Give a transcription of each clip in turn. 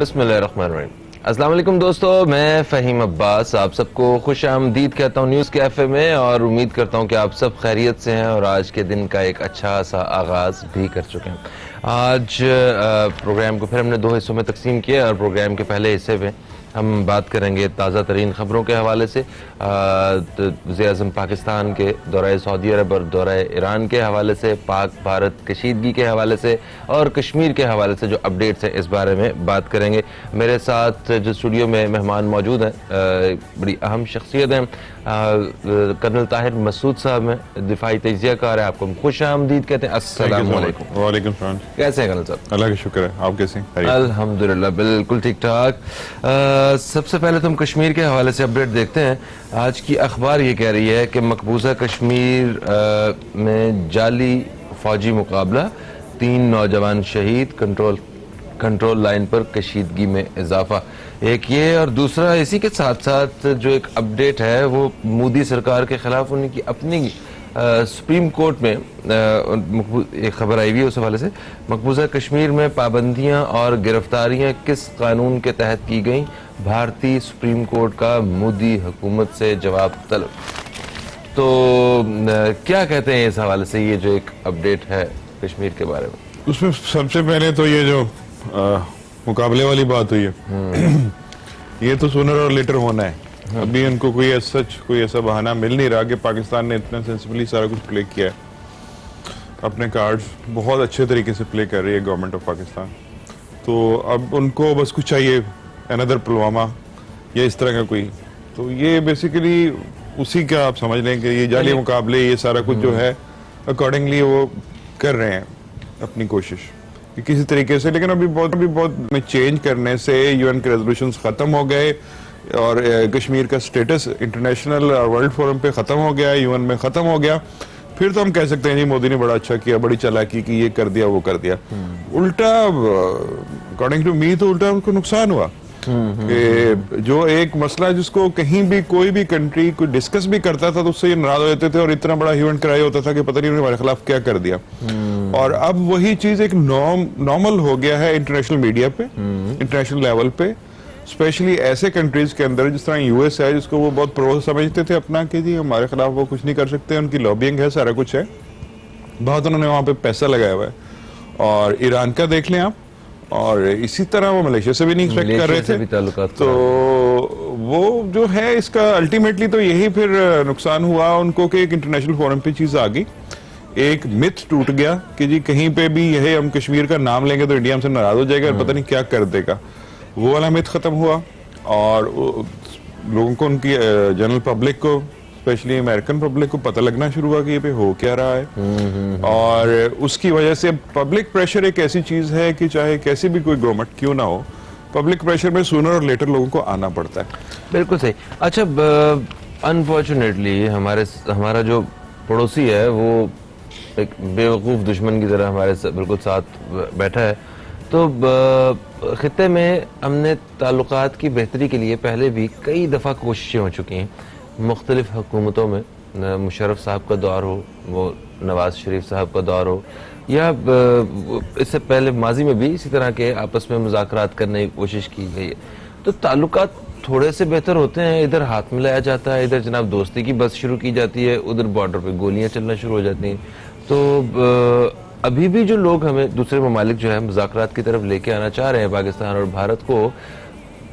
بسم اللہ الرحمن الرحیم. السلام علیکم دوستو, میں فہیم عباس آپ سب کو خوش آمدید کہتا ہوں نیوز کیفے میں, اور امید کرتا ہوں کہ آپ سب خیریت سے ہیں اور آج کے دن کا ایک اچھا سا آغاز بھی کر چکے ہیں. آج پروگرام کو پھر ہم نے 2 حصوں میں تقسیم کیا, اور پروگرام کے پہلے حصے میں ہم بات کریں گے تازہ ترین خبروں کے حوالے سے, وزیر اعظم پاکستان کے دورہ سعودی عرب اور دورہ ایران کے حوالے سے, پاک بھارت کشیدگی کے حوالے سے, اور کشمیر کے حوالے سے جو اپڈیٹس ہیں اس بارے میں بات کریں گے. میرے ساتھ جو اسٹوڈیو میں مہمان موجود ہیں, بڑی اہم شخصیت ہیں, کرنل طاہر مسعود صاحب ہیں, دفاعی تجزیہ کار ہیں. آپ کو خوش آمدید کہتے ہیں. السلام علیکم. وعلیکم السلام. کیسے ہیں کرنل صاحب؟ اللہ کا شکر ہے, آپ کیسے ہیں؟ الحمدللہ بالکل ٹھیک ٹھاک. سب سے پہلے تو ہم کشمیر کے حوالے سے اپڈیٹ دیکھتے ہیں. آج کی اخبار یہ کہہ رہی ہے کہ مقبوضہ کشمیر میں جعلی فوجی مقابلہ, 3 نوجوان شہید, کنٹرول لائن پر کشیدگی میں اضافہ. ایک یہ, اور دوسرا اسی کے ساتھ ساتھ جو ایک اپڈیٹ ہے وہ مودی سرکار کے خلاف ان کی اپنی سپریم کورٹ میں ایک خبر آئی ہوئی ہے اس حوالے سے. مقبوضہ کشمیر میں پابندیاں اور گرفتاریاں کس قانون کے تحت کی گئیں؟ بھارتی سپریم کورٹ کا مودی حکومت سے جواب طلب. تو کیا کہتے ہیں اس حوالے سے یہ جو ایک اپڈیٹ ہے کشمیر کے بارے میں؟ اس میں سب سے پہلے تو یہ جو مقابلے والی بات ہوئی ہے, یہ تو سونر اور لیٹر ہونا ہے. ابھی ان کو کوئی ایسا بہانہ مل نہیں رہا کہ پاکستان نے اتنا سینسبلی سارا کچھ پلے کیا ہے. اپنے کارڈز بہت اچھے طریقے سے پلے کر رہی ہے گورنمنٹ آف پاکستان. تو اب ان کو بس کچھ چاہیے اندر پلوامہ یا اس طرح کا کوئی. تو یہ بیسیکلی اسی کا آپ سمجھ لیں کہ یہ جعلی مقابلے, یہ سارا کچھ جو ہے اکارڈنگلی وہ کر رہے ہیں اپنی کوشش کسی طریقے سے. لیکن ابھی بہت چینج کرنے سے یو این کے ریزولوشنز ختم ہو گئے, اور کشمیر کا سٹیٹس انٹرنیشنل اور ورلڈ فورم پہ ختم ہو گیا, یو این میں ختم ہو گیا. پھر تو ہم کہہ سکتے ہیں جی مودی نے بڑا اچھا کیا, بڑی چالاکی کی, یہ کر دیا وہ کر دیا. الٹا اکارڈنگ ٹو می تو الٹا ان کو نقصان ہوا کہ جو ایک مسئلہ جس کو کہیں بھی کوئی بھی کنٹری کوئی ڈسکس بھی کرتا تھا تو اس سے یہ ناراض ہو جاتے تھے, اور اتنا بڑا ایونٹ کرایا ہوتا تھا کہ پتہ نہیں انہوں نے ہمارے خلاف کیا کر دیا. اور اب وہی چیز ایک نارمل ہو گیا ہے انٹرنیشنل میڈیا پہ, انٹرنیشنل لیول پہ, اسپیشلی ایسے کنٹریز کے اندر جس طرح یو ایس ہے, جس کو وہ بہت پرو سمجھتے تھے اپنا کہ جی ہمارے خلاف وہ کچھ نہیں کر سکتے, ان کی لابینگ ہے, سارا کچھ ہے, بہت انہوں نے وہاں پہ پیسہ لگایا ہوا ہے. اور ایران کا دیکھ لیں آپ, اور اسی طرح وہ ملیشیا سے بھی نہیں ایکسپیکٹ کر رہے تھے. تو وہ جو ہے اس کا الٹیمیٹلی تو یہی پھر نقصان ہوا ان کو کہ ایک انٹرنیشنل فورم پہ چیز آ گئی, ایک متھ ٹوٹ گیا کہ جی کہیں پہ بھی یہ ہم کشمیر کا نام لیں گے تو انڈیا ہم سے ناراض ہو جائے گا, پتہ نہیں کیا کر دے گا. وہ والا متھ ختم ہوا, اور لوگوں کو, ان کی جنرل پبلک کو, اسپیشلی امریکن پبلک کو پتہ لگنا شروع ہوا کہ یہ پہ ہو کیا رہا ہے. اور اس کی وجہ سے پبلک پریشر ایک ایسی چیز ہے کہ چاہے کیسی بھی کوئی گورنمنٹ کیوں نہ ہو, پبلک پریشر میں سونر اور لیٹر لوگوں کو آنا پڑتا ہے. بالکل صحیح. اچھا, انفارچونیٹلی ہمارا جو پڑوسی ہے وہ ایک بیوقوف دشمن کی طرح ہمارے بالکل ساتھ بیٹھا ہے. تو خطے میں امن تعلقات کی بہتری کے لیے پہلے بھی کئی دفعہ کوششیں ہو چکی ہیں مختلف حکومتوں میں, مشرف صاحب کا دور ہو, وہ نواز شریف صاحب کا دور ہو, یا اس سے پہلے ماضی میں بھی اسی طرح کے آپس میں مذاکرات کرنے کی کوشش کی گئی ہے. تو تعلقات تھوڑے سے بہتر ہوتے ہیں, ادھر ہاتھ ملایا جاتا ہے, ادھر جناب دوستی کی بس شروع کی جاتی ہے, ادھر بارڈر پہ گولیاں چلنا شروع ہو جاتی ہیں. تو ابھی بھی جو لوگ ہمیں دوسرے ممالک جو ہے مذاکرات کی طرف لے کے آنا چاہ رہے ہیں پاکستان اور بھارت کو,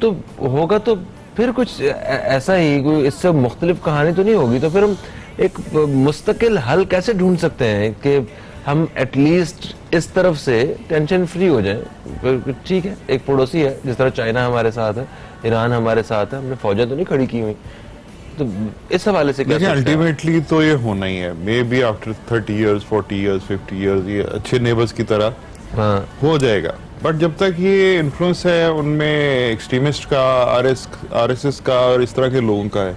تو ہوگا تو پھر کچھ ایسا ہی, کوئی اس سے مختلف کہانی تو نہیں ہوگی. تو پھر ہم ایک مستقل حل کیسے ڈھونڈ سکتے ہیں کہ ہم ایٹ لیسٹ اس طرف سے ٹینشن فری ہو جائیں؟ ٹھیک ہے, ایک پڑوسی ہے, جس طرح چائنا ہمارے ساتھ ہے, ایران ہمارے ساتھ ہے, ہم نے فوجیں تو نہیں کھڑی کی ہوئی. تو اس حوالے سے لیکن الٹیمیٹلی تو یہ ہونا ہی ہے, may be after 30 years 40 years 50 years یہ اچھے نیبرز کی طرح ہو جائے گا. بٹ جب تک یہ انفلوئنس ہے ان میں ایکسٹریمسٹ کا, آر ایس ایس کا اور اس طرح کے لوگوں کا ہے,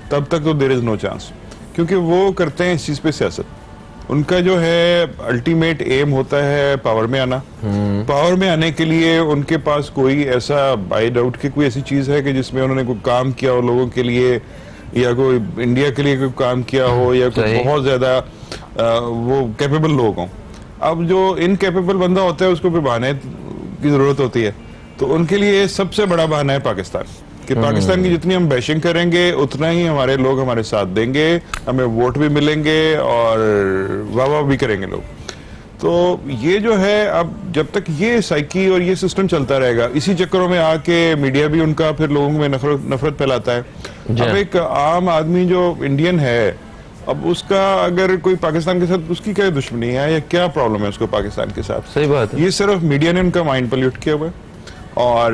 تب تک تو دیر از نو چانس, کیونکہ وہ کرتے ہیں اس چیز پہ سیاست. ان کا جو ہے الٹیمیٹ ایم ہوتا ہے پاور میں آنا. پاور میں آنے کے لیے ان کے پاس کوئی ایسا بائی ڈاؤٹ کہ کوئی ایسی چیز ہے کہ جس میں انہوں نے کوئی کام کیا ہو لوگوں کے لیے, یا کوئی انڈیا کے لیے کوئی کام کیا ہو, یا کوئی بہت زیادہ وہ کیپیبل لوگ ہوں. اب جو انکیپیبل بندہ ہوتا ہے اس کو پھر بہانے کی ضرورت ہوتی ہے. تو ان کے لیے سب سے بڑا بہانہ ہے پاکستان کہ پاکستان کی جتنی ہم بیشنگ کریں گے اتنا ہی ہمارے لوگ ہمارے ساتھ دیں گے, ہمیں ووٹ بھی ملیں گے اور واہ واہ بھی کریں گے لوگ. تو یہ جو ہے اب جب تک یہ سائیکی اور یہ سسٹم چلتا رہے گا, اسی چکروں میں آ کے میڈیا بھی ان کا پھر لوگوں میں نفرت پھیلاتا ہے. اب ایک عام آدمی جو انڈین ہے, اب اس کا اگر کوئی پاکستان کے ساتھ اس کی کیا دشمنی ہے یا کیا پرابلم ہے اس کو پاکستان کے ساتھ؟ صحیح بات ہے. یہ صرف میڈیا نے ان کا مائنڈ پلیوٹ کیا ہوا ہے اور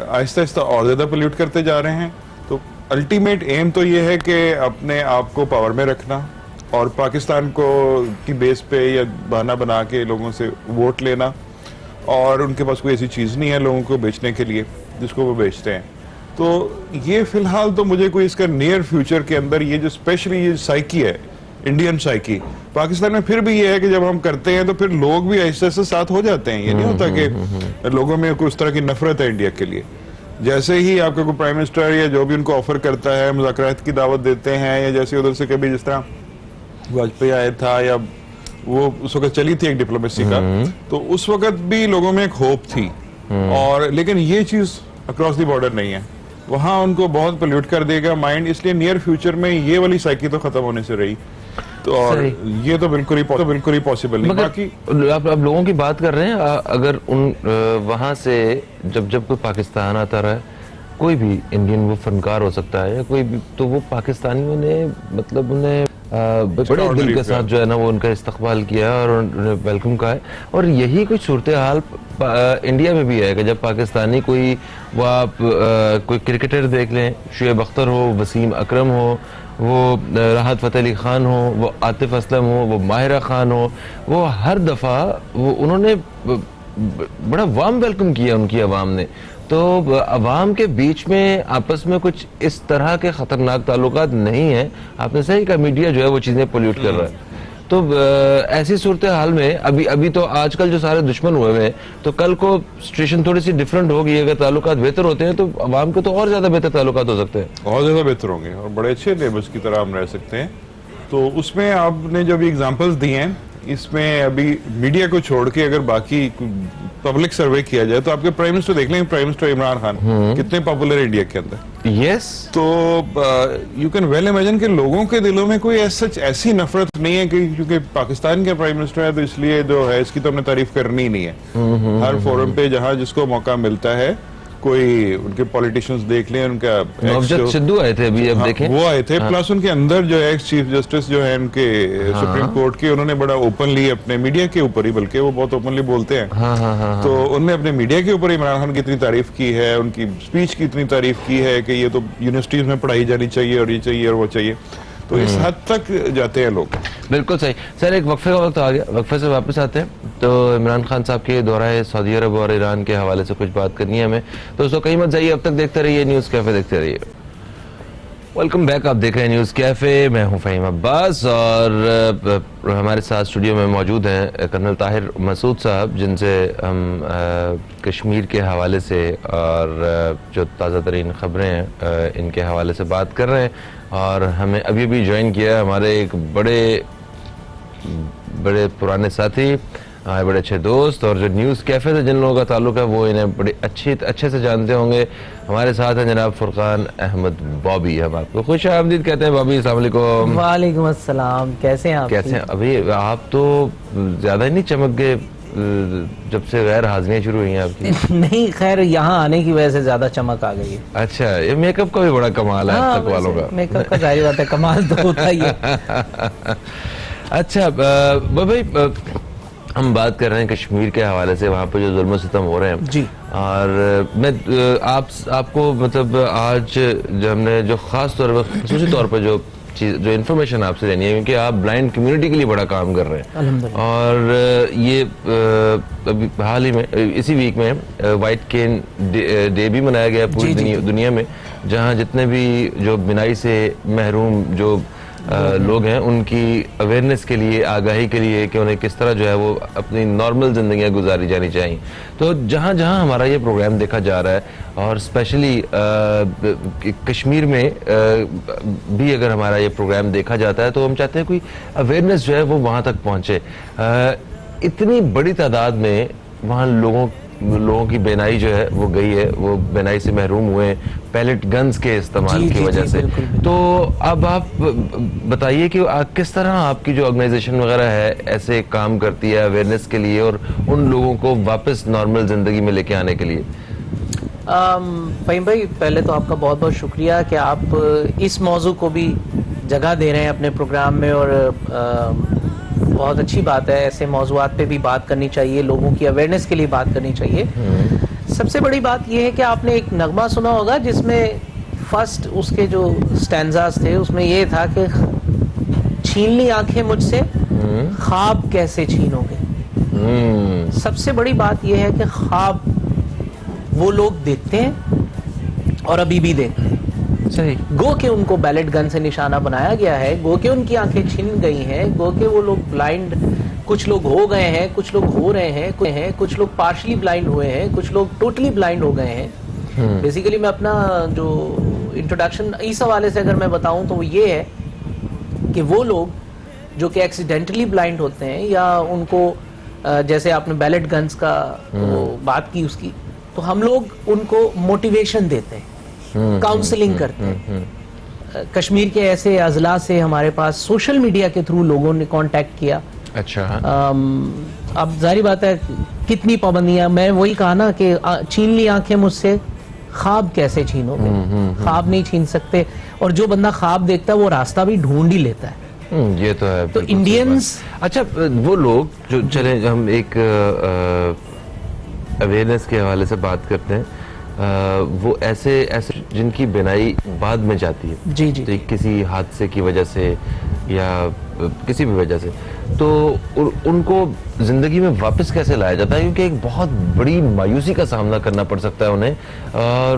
آہستہ آہستہ اور زیادہ پلیوٹ کرتے جا رہے ہیں. تو الٹیمیٹ ایم تو یہ ہے کہ اپنے آپ کو پاور میں رکھنا اور پاکستان کو کی بیس پہ یا بہانہ بنا کے لوگوں سے ووٹ لینا, اور ان کے پاس کوئی ایسی چیز نہیں ہے لوگوں کو بیچنے کے لیے جس کو وہ بیچتے ہیں. تو یہ فی الحال تو مجھے کوئی اس کا نیئر فیوچر کے اندر یہ جو اسپیشلی یہ سائیکی ہے انڈین سائیکی پاکستان میں پھر بھی یہ ہے کہ جب ہم کرتے ہیں تو پھر لوگ بھی ایسے ایسے ساتھ ہو جاتے ہیں. یہ نہیں ہوتا کہ لوگوں میں کوئی اس طرح کی نفرت ہے انڈیا کے لیے. جیسے ہی آپ کا کوئی پرائم منسٹر یا جو بھی ان کو آفر کرتا ہے مذاکرات کی دعوت دیتے ہیں, یا جیسے ادھر سے کبھی جس طرح واجپئی آیا تھا یا وہ اس وقت چلی تھی ایک ڈپلومیسی کا, تو اس وقت بھی لوگوں میں ایک ہوپ تھی. اور لیکن یہ چیز اکراس دی بارڈر نہیں ہے, وہاں ان کو بہت پلیوٹ کر دے گا مائنڈ, اس لیے نیئر فیوچر میں یہ والی سائیکی تو ختم ہونے سے رہی. تو اور یہ تو بالکل ہی پاسبل نہیں. باقی آپ لوگوں کی بات کر رہے ہیں, اگر ان وہاں سے جب کوئی پاکستان آتا رہا, کوئی بھی انڈین وہ فنکار ہو سکتا ہے یا کوئی بھی, تو وہ پاکستانیوں نے مطلب انہیں بڑے دل کے ساتھ جو ہے نا وہ ان کا استقبال کیا اور انہیں ویلکم کہا ہے. اور یہی کچھ صورتحال انڈیا میں بھی ہے کہ جب پاکستانی کوئی, وہ آپ کوئی کرکٹر دیکھ لیں, شعیب اختر ہو, وسیم اکرم ہو, وہ راحت فتح علی خان ہو, وہ عاطف اسلم ہو, وہ ماہرہ خان ہو, وہ ہر دفعہ وہ انہوں نے بڑا وارم ویلکم کیا ان کی عوام نے. تو عوام کے بیچ میں آپس میں کچھ اس طرح کے خطرناک تعلقات نہیں ہیں. آپ نے صحیح کہا, میڈیا جو ہے وہ چیزیں پولیوٹ کر رہا ہے. تو ایسی صورتحال میں ابھی تو آج کل جو سارے دشمن ہوئے ہوئے ہیں, تو کل کو سچویشن تھوڑی سی ڈیفرنٹ ہوگی. اگر تعلقات بہتر ہوتے ہیں تو عوام کے تو اور زیادہ بہتر تعلقات ہو سکتے ہیں, اور زیادہ بہتر ہوں گے اور بڑے اچھے نیبرز کی طرح ہم رہ سکتے ہیں. تو اس میں آپ نے جو بھی ایگزامپلز دی ہیں, اس میں ابھی میڈیا کو چھوڑ کے اگر باقی پبلک سروے کیا جائے تو آپ کے پرائم منسٹر دیکھ لیں, پرائم منسٹر عمران خان کتنے پاپولر ہے انڈیا کے اندر. یس, تو یو کین ویل امیجن کہ لوگوں کے دلوں میں کوئی ایسی نفرت نہیں ہے کہ کیونکہ پاکستان کا پرائم منسٹر ہے تو اس لیے جو ہے اس کی تو ہم نے تعریف کرنی نہیں ہے. ہر فورم پہ جہاں جس کو موقع ملتا ہے, کوئی ان کے پولیٹیشنز دیکھ لیں, ان کا نوجوت سدھو آئے تھے ابھی, اب دیکھیں وہ آئے تھے, پلس ان کے اندر جو ایکس چیف جسٹس جو ہے ان کے سپریم کورٹ کے, انہوں نے بڑا اوپنلی اپنے میڈیا کے اوپر ہی, بلکہ وہ بہت اوپنلی بولتے ہیں, تو انہوں نے اپنے میڈیا کے اوپر عمران خان کی اتنی تعریف کی ہے, ان کی اسپیچ کی اتنی تعریف کی ہے کہ یہ تو یونیورسٹیز میں پڑھائی جانی چاہیے اور یہ چاہیے اور وہ چاہیے. تو اس حد تک جاتے ہیں لوگ. بالکل صحیح. سر ایک وقفے کا وقت آ گیا, وقفے سے واپس آتے ہیں. تو عمران خان صاحب کے دورہ سعودی عرب اور ایران کے حوالے سے کچھ بات کرنی ہے ہمیں. دوستوں کہیں مت جائیے, اب تک دیکھتے رہیے نیوز کیفے, دیکھتے رہیے. ویلکم بیک, آپ دیکھ رہے ہیں نیوز کیفے, میں ہوں فہیم عباس اور ہمارے ساتھ اسٹوڈیو میں موجود ہیں کرنل طاہر مسعود صاحب, جن سے ہم کشمیر کے حوالے سے اور جو تازہ ترین خبریں ہیں ان کے حوالے سے بات کر رہے ہیں. اور ہمیں ابھی جوائن کیا ہے ہمارے ایک بڑے پرانے ساتھی, ہمارے بڑے اچھے دوست, اور جو نیوز کیفے سے جن لوگوں کا تعلق ہے وہ انہیں بڑے اچھے سے جانتے ہوں گے. ہمارے ساتھ ہیں جناب فرقان احمد بابی. ہم آپ کو خوش آمدید کہتے ہیں. بابی السلام علیکم. وعلیکم السلام, کیسے ہیں آپ؟ کیسے ہیں ابھی آپ؟ تو زیادہ ہی نہیں چمک گئے جب سے غیر حاضریاں شروع ہوئی ہیں آپ کی. نہیں خیر, یہاں آنے کی وجہ سے زیادہ چمک آ گئی ہے. اچھا, یہ میک اپ کا بھی بڑا کمال ہے اب تک والوں کا. میک اپ کا ظاہر بات ہے, کمال تو ہوتا ہی ہے. اچھا بھائی, ہم بات کر رہے ہیں کشمیر کے حوالے سے, وہاں پہ جو ظلم و ستم ہو رہے ہیں. جی, اور میں آپ کو مطلب آج جو ہم نے جو خاص طور پر خصوصی طور پہ جو انفارمیشن آپ سے لینی ہے, کیونکہ آپ بلائنڈ کمیونٹی کے لیے بڑا کام کر رہے ہیں, الحمدللہ, اور یہ ابھی حال ہی میں اسی ویک میں وائٹ کین ڈے بھی منایا گیا پوری دنیا میں, جہاں جتنے بھی جو بینائی سے محروم جو لوگ ہیں ان کی اویئرنیس کے لیے, آگاہی کے لیے کہ انہیں کس طرح جو ہے وہ اپنی نارمل زندگیاں گزاری جانی چاہیے. تو جہاں ہمارا یہ پروگرام دیکھا جا رہا ہے, اور اسپیشلی کشمیر میں بھی اگر ہمارا یہ پروگرام دیکھا جاتا ہے, تو ہم چاہتے ہیں کوئی اویئرنیس جو ہے وہ وہاں تک پہنچے. اتنی بڑی تعداد میں وہاں لوگوں لوگوں کی بینائی جو ہے وہ گئی ہے, وہ بینائی سے محروم ہوئے ہیں پیلٹ گنز کے استعمال کی وجہ سے. تو اب آپ بتائیے کہ کس طرح آپ کی جو آرگنائزیشن وغیرہ ہے ایسے کام کرتی ہے اویئرنیس کے لیے اور ان لوگوں کو واپس نارمل زندگی میں لے کے آنے کے لیے. فہیم بھائی, پہلے تو آپ کا بہت بہت شکریہ کہ آپ اس موضوع کو بھی جگہ دے رہے ہیں اپنے پروگرام میں, اور بہت اچھی بات ہے. ایسے موضوعات پہ بھی بات کرنی چاہیے, لوگوں کی اویئرنیس کے لیے بات کرنی چاہیے. سب سے بڑی بات یہ ہے کہ آپ نے ایک نغمہ سنا ہوگا جس میں فرسٹ اس کے جو سٹینزاز تھے اس میں یہ تھا کہ چھین لی آنکھیں مجھ سے, خواب کیسے چھینو گے. سب سے بڑی بات یہ ہے کہ خواب وہ لوگ دیکھتے ہیں اور ابھی بھی دیکھتے ہیں. صحیح. گو کہ ان کو بیلٹ گن سے نشانہ بنایا گیا ہے, گو کہ ان کی آنکھیں چھن گئی ہیں, گو کہ وہ لوگ بلائنڈ, کچھ لوگ ہو گئے ہیں, کچھ لوگ ہو رہے ہیں, کچھ لوگ پارشلی بلائنڈ ہوئے ہیں, کچھ لوگ ٹوٹلی بلائنڈ ہو گئے ہیں. بیسیکلی میں اپنا جو انٹروڈکشن اس حوالے سے اگر میں بتاؤں تو وہ یہ ہے کہ وہ لوگ جو کہ ایکسیڈنٹلی بلائنڈ ہوتے ہیں یا ان کو جیسے آپ نے بیلٹ گنز کا بات کی اس کی, تو ہم لوگ ان کو موٹیویشن دیتے ہیں, کاؤنسلنگ کرتے ہیں. کشمیر کے ایسے اضلاع سے ہمارے پاس سوشل میڈیا کے تھرو لوگوں نے کانٹیکٹ کیا. اچھا. اب ظاہری بات ہے کتنی پابندیاں, میں وہی کہا نا کہ چھین لی آنکھیں مجھ سے, خواب کیسے چھینو گے. خواب نہیں چھین سکتے, اور جو بندہ خواب دیکھتا ہے وہ راستہ بھی ڈھونڈ ہی لیتا ہے. یہ تو ہے. تو انڈینز, اچھا وہ لوگ جو, چلیں ہم ایک اویئرنیس کے حوالے سے بات کرتے ہیں, وہ ایسے جن کی بینائی بعد میں جاتی ہے, جی جی, کسی حادثے کی وجہ سے یا کسی بھی وجہ سے, تو ان کو زندگی میں واپس کیسے لایا جاتا ہے, کیونکہ ایک بہت بڑی مایوسی کا سامنا کرنا پڑ سکتا ہے انہیں, اور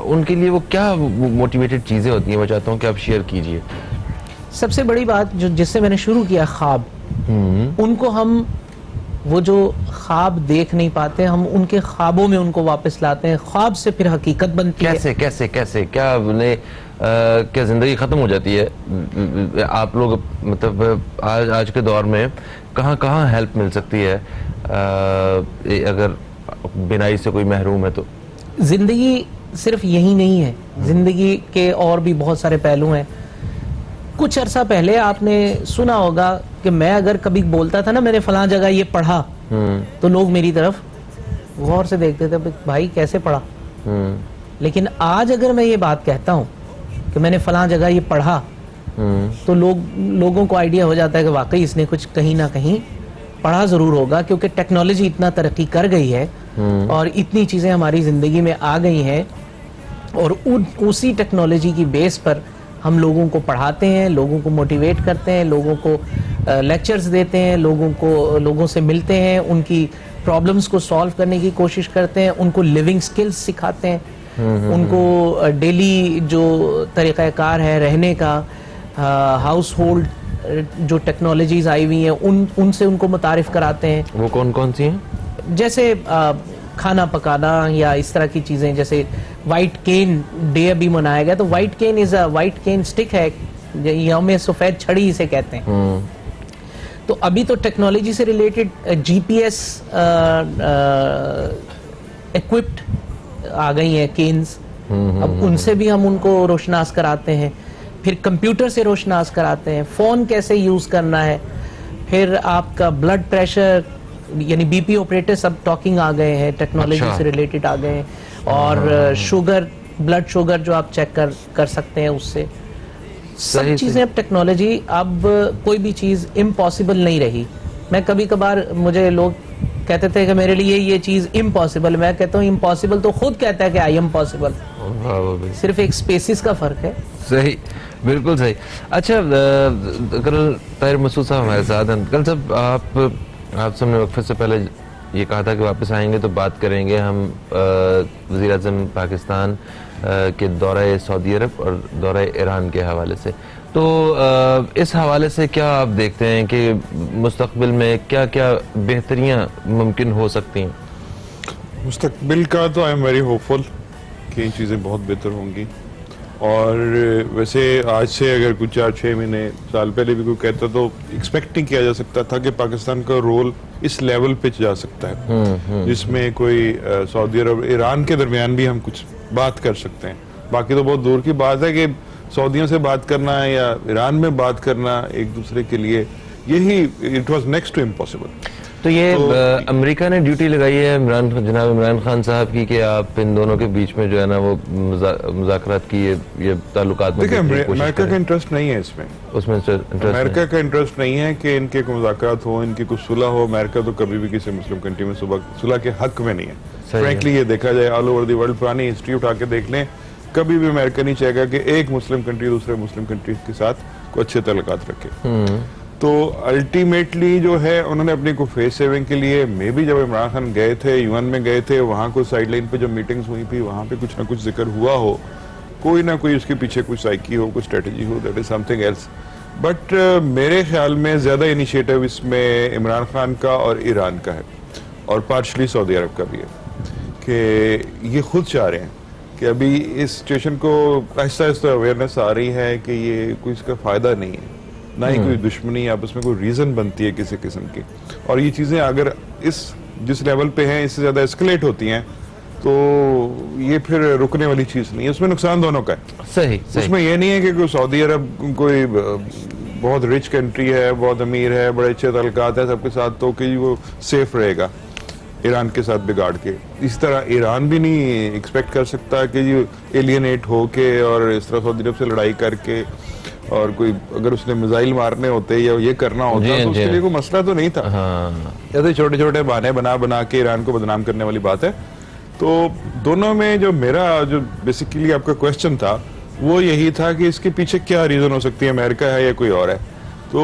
ان کے لیے وہ کیا موٹیویٹڈ چیزیں ہوتی ہیں, میں چاہتا ہوں کہ آپ شیئر کیجئے. سب سے بڑی بات جو جس سے میں نے شروع کیا, خواب. ان کو ہم وہ جو خواب دیکھ نہیں پاتے, ہم ان کے خوابوں میں ان کو واپس لاتے ہیں. خواب سے پھر حقیقت بنتی ہے. کیسے کیسے کیسے کیا انہیں کیا زندگی ختم ہو جاتی ہے؟ آپ لوگ مطلب آج کے دور میں کہاں کہاں ہیلپ مل سکتی ہے اگر بینائی سے کوئی محروم ہے تو؟ زندگی صرف یہی نہیں ہے, زندگی کے اور بھی بہت سارے پہلو ہیں. کچھ عرصہ پہلے آپ نے سنا ہوگا کہ میں اگر کبھی بولتا تھا نا میں نے فلاں جگہ یہ پڑھا, تو لوگ میری طرف غور سے دیکھتے تھے, بھائی کیسے پڑھا. لیکن آج اگر میں یہ بات کہتا ہوں کہ میں نے فلاں جگہ یہ پڑھا, تو لوگوں کو آئیڈیا ہو جاتا ہے کہ واقعی اس نے کچھ کہیں نہ کہیں پڑھا ضرور ہوگا, کیونکہ ٹیکنالوجی اتنا ترقی کر گئی ہے اور اتنی چیزیں ہماری زندگی میں آ گئی ہیں, اور اسی ٹیکنالوجی کی بیس پر ہم لوگوں کو پڑھاتے ہیں, لوگوں کو موٹیویٹ کرتے ہیں, لوگوں کو لیکچرز دیتے ہیں, لوگوں سے ملتے ہیں, ان کی پرابلمز کو سالو کرنے کی کوشش کرتے ہیں, ان کو لیونگ سکلز سکھاتے ہیں, ان کو ڈیلی جو طریقہ کار ہے رہنے کا, ہاؤس ہولڈ جو ٹیکنالوجیز آئی ہوئی ہیں ان سے ان کو متعارف کراتے ہیں. وہ کون کون سی ہیں؟ جیسے کھانا پکانا یا اس طرح کی چیزیں, جیسے وائٹ کین ڈے ابھی منایا گیا, تو white cane white cane stick ہے, یوم سفید چھڑی اسے کہتے ہیں. تو ابھی تو ٹیکنالوجی سے ریلیٹڈ جی پی ایس ایکوپڈ آ گئی ہیں کینز, اب ان سے بھی ہم ان کو روشناس کراتے ہیں. پھر کمپیوٹر سے روشناس کراتے ہیں, فون کیسے یوز کرنا ہے, پھر آپ کا بلڈ پریشر یعنی بی پی آپریٹر سب ٹاکنگ آ گئے ہیں, ٹیکنالوجی سے ریلیٹڈ آ گئے ہیں, اور شوگر, بلڈ شوگر جو آپ چیک کر سکتے ہیں اس سے. سب چیزیں اب ٹیکنالوجی, اب کوئی بھی چیز امپاسبل نہیں رہی. میں کبھی کبھار مجھے لوگ کہتے تھے کہ میرے لیے یہ چیز امپاسبل, میں کہتا ہوں امپاسبل تو خود کہتا ہے کہ آئی ایم پاسبل, صرف ایک اسپیسز کا فرق ہے. صحیح, بالکل صحیح. اچھا کل طاہر مسعود صاحب ہمارے ساتھ ہیں. کل صاحب آپ سب نے وقفے سے پہلے یہ کہا تھا کہ واپس آئیں گے تو بات کریں گے ہم وزیر اعظم پاکستان کے دورہ سعودی عرب اور دورہ ایران کے حوالے سے. تو اس حوالے سے کیا آپ دیکھتے ہیں کہ مستقبل میں کیا کیا بہتریاں ممکن ہو سکتی ہیں؟ مستقبل کا تو آئی ایم ویری ہوپ فل کہ یہ چیزیں بہت بہتر ہوں گی. اور ویسے آج سے اگر کچھ 4-6 مہینے سال پہلے بھی کوئی کہتا تو ایکسپیکٹ نہیں کیا جا سکتا تھا کہ پاکستان کا رول اس لیول پہ جا سکتا ہے جس میں کوئی سعودی عرب ایران کے درمیان بھی ہم کچھ بات کر سکتے ہیں. باقی تو بہت دور کی بات ہے کہ سعودیوں سے بات کرنا یا ایران میں بات کرنا ایک دوسرے کے لیے, یہی it was next to impossible. تو یہ امریکہ نے ڈیوٹی لگائی ہے جناب عمران خان صاحب کی کہ آپ ان دونوں کے بیچ میں جو ہے نا وہ مذاکرات کی یہ تعلقات میں. دیکھیں امریکہ کا انٹرسٹ نہیں ہے اس میں امریکہ کا انٹرسٹ نہیں ہے کہ ان کے مذاکرات ہوں, ان کی کچھ صلح ہو. امریکہ تو کبھی بھی کسی مسلم کنٹری میں صلح کے حق میں نہیں ہے. فرینکلی یہ دیکھا جائے آل اوور دی ورلڈ, پرانی ہسٹری اٹھا کے دیکھ لیں, کبھی بھی امریکہ نہیں چاہے گا کہ ایک مسلم کنٹری دوسرے مسلم کنٹری کے ساتھ کوئی اچھے تعلقات رکھے. تو الٹیمیٹلی جو ہے انہوں نے اپنی کو فیس سیونگ کے لیے مے بی جب عمران خان گئے تھے یو این میں گئے تھے, وہاں کوئی سائڈ لائن پہ جو میٹنگز ہوئی تھی وہاں پہ کچھ نہ کچھ ذکر ہوا ہو, کوئی نہ کوئی اس کے پیچھے کوئی سائیکی ہو, کوئی اسٹریٹجی ہو, that is something else. But میرے خیال میں زیادہ انیشیٹو اس میں عمران خان کا اور ایران کا ہے, اور پارشلی سعودی عرب کا بھی ہے, کہ یہ خود چاہ رہے ہیں کہ ابھی اس سچویشن کو آہستہ آہستہ اویئرنیس آ رہی ہے کہ یہ کوئی اس کا فائدہ نہیں ہے, نہ ہی کوئی دشمنی, آپس میں کوئی ریزن بنتی ہے کسی قسم کی. اور یہ چیزیں اگر جس لیول پہ ہیں اس سے زیادہ اسکلیٹ ہوتی ہیں تو یہ پھر رکنے والی چیز نہیں ہے. اس میں نقصان دونوں کا ہے. صحیح. اس میں یہ نہیں ہے کہ کوئی سعودی عرب کوئی بہت رچ کنٹری ہے, بہت امیر ہے, بڑے اچھے تعلقات ہیں سب کے ساتھ, تو کہ وہ سیف رہے گا ایران کے ساتھ بگاڑ کے. اس طرح ایران بھی نہیں ایکسپیکٹ کر سکتا کہ یہ ایلینیٹ ہو کے اور اس طرح سعودی عرب سے لڑائی کر کے, اور کوئی اگر اس نے میزائل مارنے ہوتے یا یہ کرنا ہوتا تو اس کے لیے کوئی مسئلہ تو نہیں تھا. ایسے چھوٹے چھوٹے بہانے بنا کے ایران کو بدنام کرنے والی بات ہے. تو دونوں میں جو میرا جو بیسیکلی آپ کا کوشچن تھا وہ یہی تھا کہ اس کے پیچھے کیا ریزن ہو سکتی ہے, امریکہ ہے یا کوئی اور ہے. تو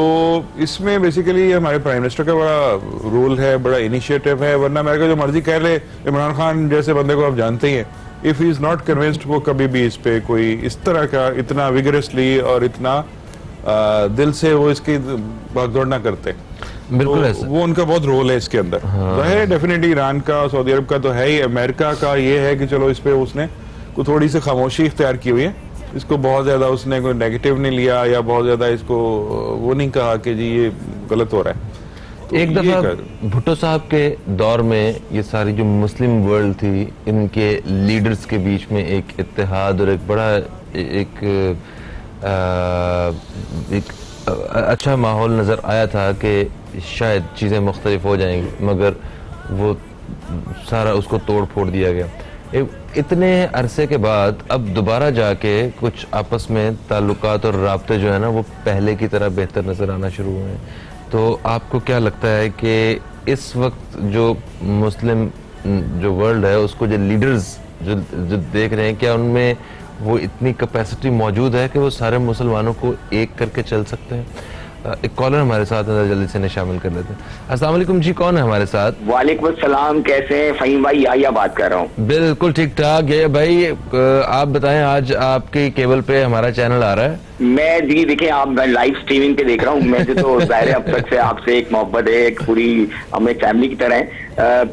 اس میں بیسیکلی ہمارے پرائم منسٹر کا بڑا رول ہے, بڑا انیشیٹو ہے. ورنہ امریکہ جو مرضی کہہ لے, عمران خان جیسے بندے کو آپ جانتے ہی ہیں, if he is not convinced وہ کبھی بھی اس پہ کوئی اس طرح کا اتنا ویگرسلی اور اتنا دل سے وہ اس کی بھاگ دوڑ نہ کرتے. بالکل ایسا وہ ان کا بہت رول ہے اس کے اندر. ظاہر ہے ڈیفینیٹلی ایران کا, سعودی عرب کا تو ہے ہی. امریکہ کا یہ ہے کہ چلو اس پہ اس نے کوئی تھوڑی سی خاموشی اختیار کی ہوئی ہے, اس کو بہت زیادہ اس نے کوئی نیگیٹو نہیں لیا یا بہت زیادہ اس کو وہ نہیں کہا کہ جی یہ غلط ہو رہا ہے. ایک دفعہ بھٹو صاحب کے دور میں یہ ساری جو مسلم ورلڈ تھی ان کے لیڈرز کے بیچ میں ایک اتحاد اور ایک بڑا ایک اچھا ماحول نظر آیا تھا کہ شاید چیزیں مختلف ہو جائیں گی, مگر وہ سارا اس کو توڑ پھوڑ دیا گیا. اتنے عرصے کے بعد اب دوبارہ جا کے کچھ آپس میں تعلقات اور رابطے جو ہے نا وہ پہلے کی طرح بہتر نظر آنا شروع ہوئے ہیں. تو آپ کو کیا لگتا ہے کہ اس وقت جو مسلم جو ورلڈ ہے اس کو جو لیڈرز جو دیکھ رہے ہیں, کیا ان میں وہ اتنی کیپیسٹی موجود ہے کہ وہ سارے مسلمانوں کو ایک کر کے چل سکتے ہیں؟ ایک کالر ہمارے ساتھ ہے, جلدی سے شامل کر لیتے ہیں. السلام علیکم جی, کون ہے ہمارے ساتھ؟ وعلیکم السلام, کیسے ہیں فہیم بھائی؟ یا بات کر رہا ہوں. بالکل ٹھیک ٹھاک. یہ بھائی آپ بتائیں, آج آپ کی کیبل پہ ہمارا چینل آ رہا ہے. میں جی دیکھیں آپ لائیو سٹریمنگ پہ دیکھ رہا ہوں. میں تو ظاہر ہے اب تک سے آپ سے ایک محبت ہے, ایک پوری ہمیں فیملی کی طرح ہے.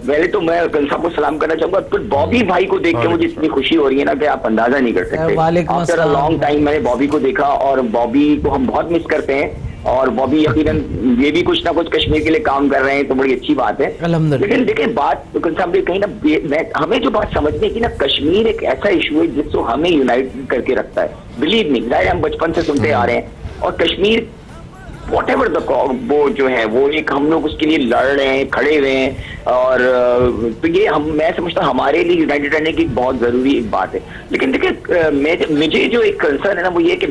پہلے تو میں صاحب کو سلام کرنا چاہوں گا. تو بابی بھائی کو دیکھ کے مجھے اتنی خوشی ہو رہی ہے نا کہ آپ اندازہ نہیں کر سکتے. آفٹر لانگ ٹائم میں نے بابی کو دیکھا اور بابی کو ہم بہت مس کرتے ہیں. اور بابی یقیناً یہ بھی کچھ نہ کچھ کشمیر کے لیے کام کر رہے ہیں تو بڑی اچھی بات ہے. لیکن دیکھیں بات صاحب کہیں نا ہمیں جو بات سمجھنے کی نا, کشمیر ایک ایسا ایشو ہے جس کو ہمیں یونائٹ کر کے رکھتا ہے. بلیو می, ظاہر ہم بچپن سے سنتے آ رہے ہیں, اور کشمیر واٹ ایور وہ جو ہے وہ ایک ہم لوگ اس کے لیے لڑ رہے ہیں, کھڑے ہوئے ہیں. اور تو یہ میں سمجھتا ہوں ہمارے لیے یونائٹڈ رہنے کی بہت ضروری ایک بات ہے. لیکن دیکھیں مجھے جو ایک کنسرن ہے نا وہ یہ کہ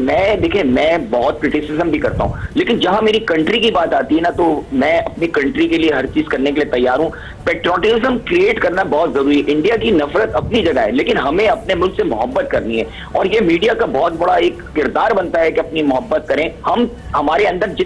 میں بہت کرٹیسزم بھی کرتا ہوں, لیکن جہاں میری کنٹری کی بات آتی ہے نا تو میں اپنی کنٹری کے لیے ہر چیز کرنے کے لیے تیار ہوں. پیٹریوٹزم کریٹ کرنا بہت ضروری ہے. انڈیا کی نفرت اپنی جگہ ہے, لیکن ہمیں اپنے ملک سے محبت کرنی ہے, اور یہ میڈیا کا بہت بڑا ایک کردار بنتا ہے کہ اپنی محبت کریں. ہمارے اندر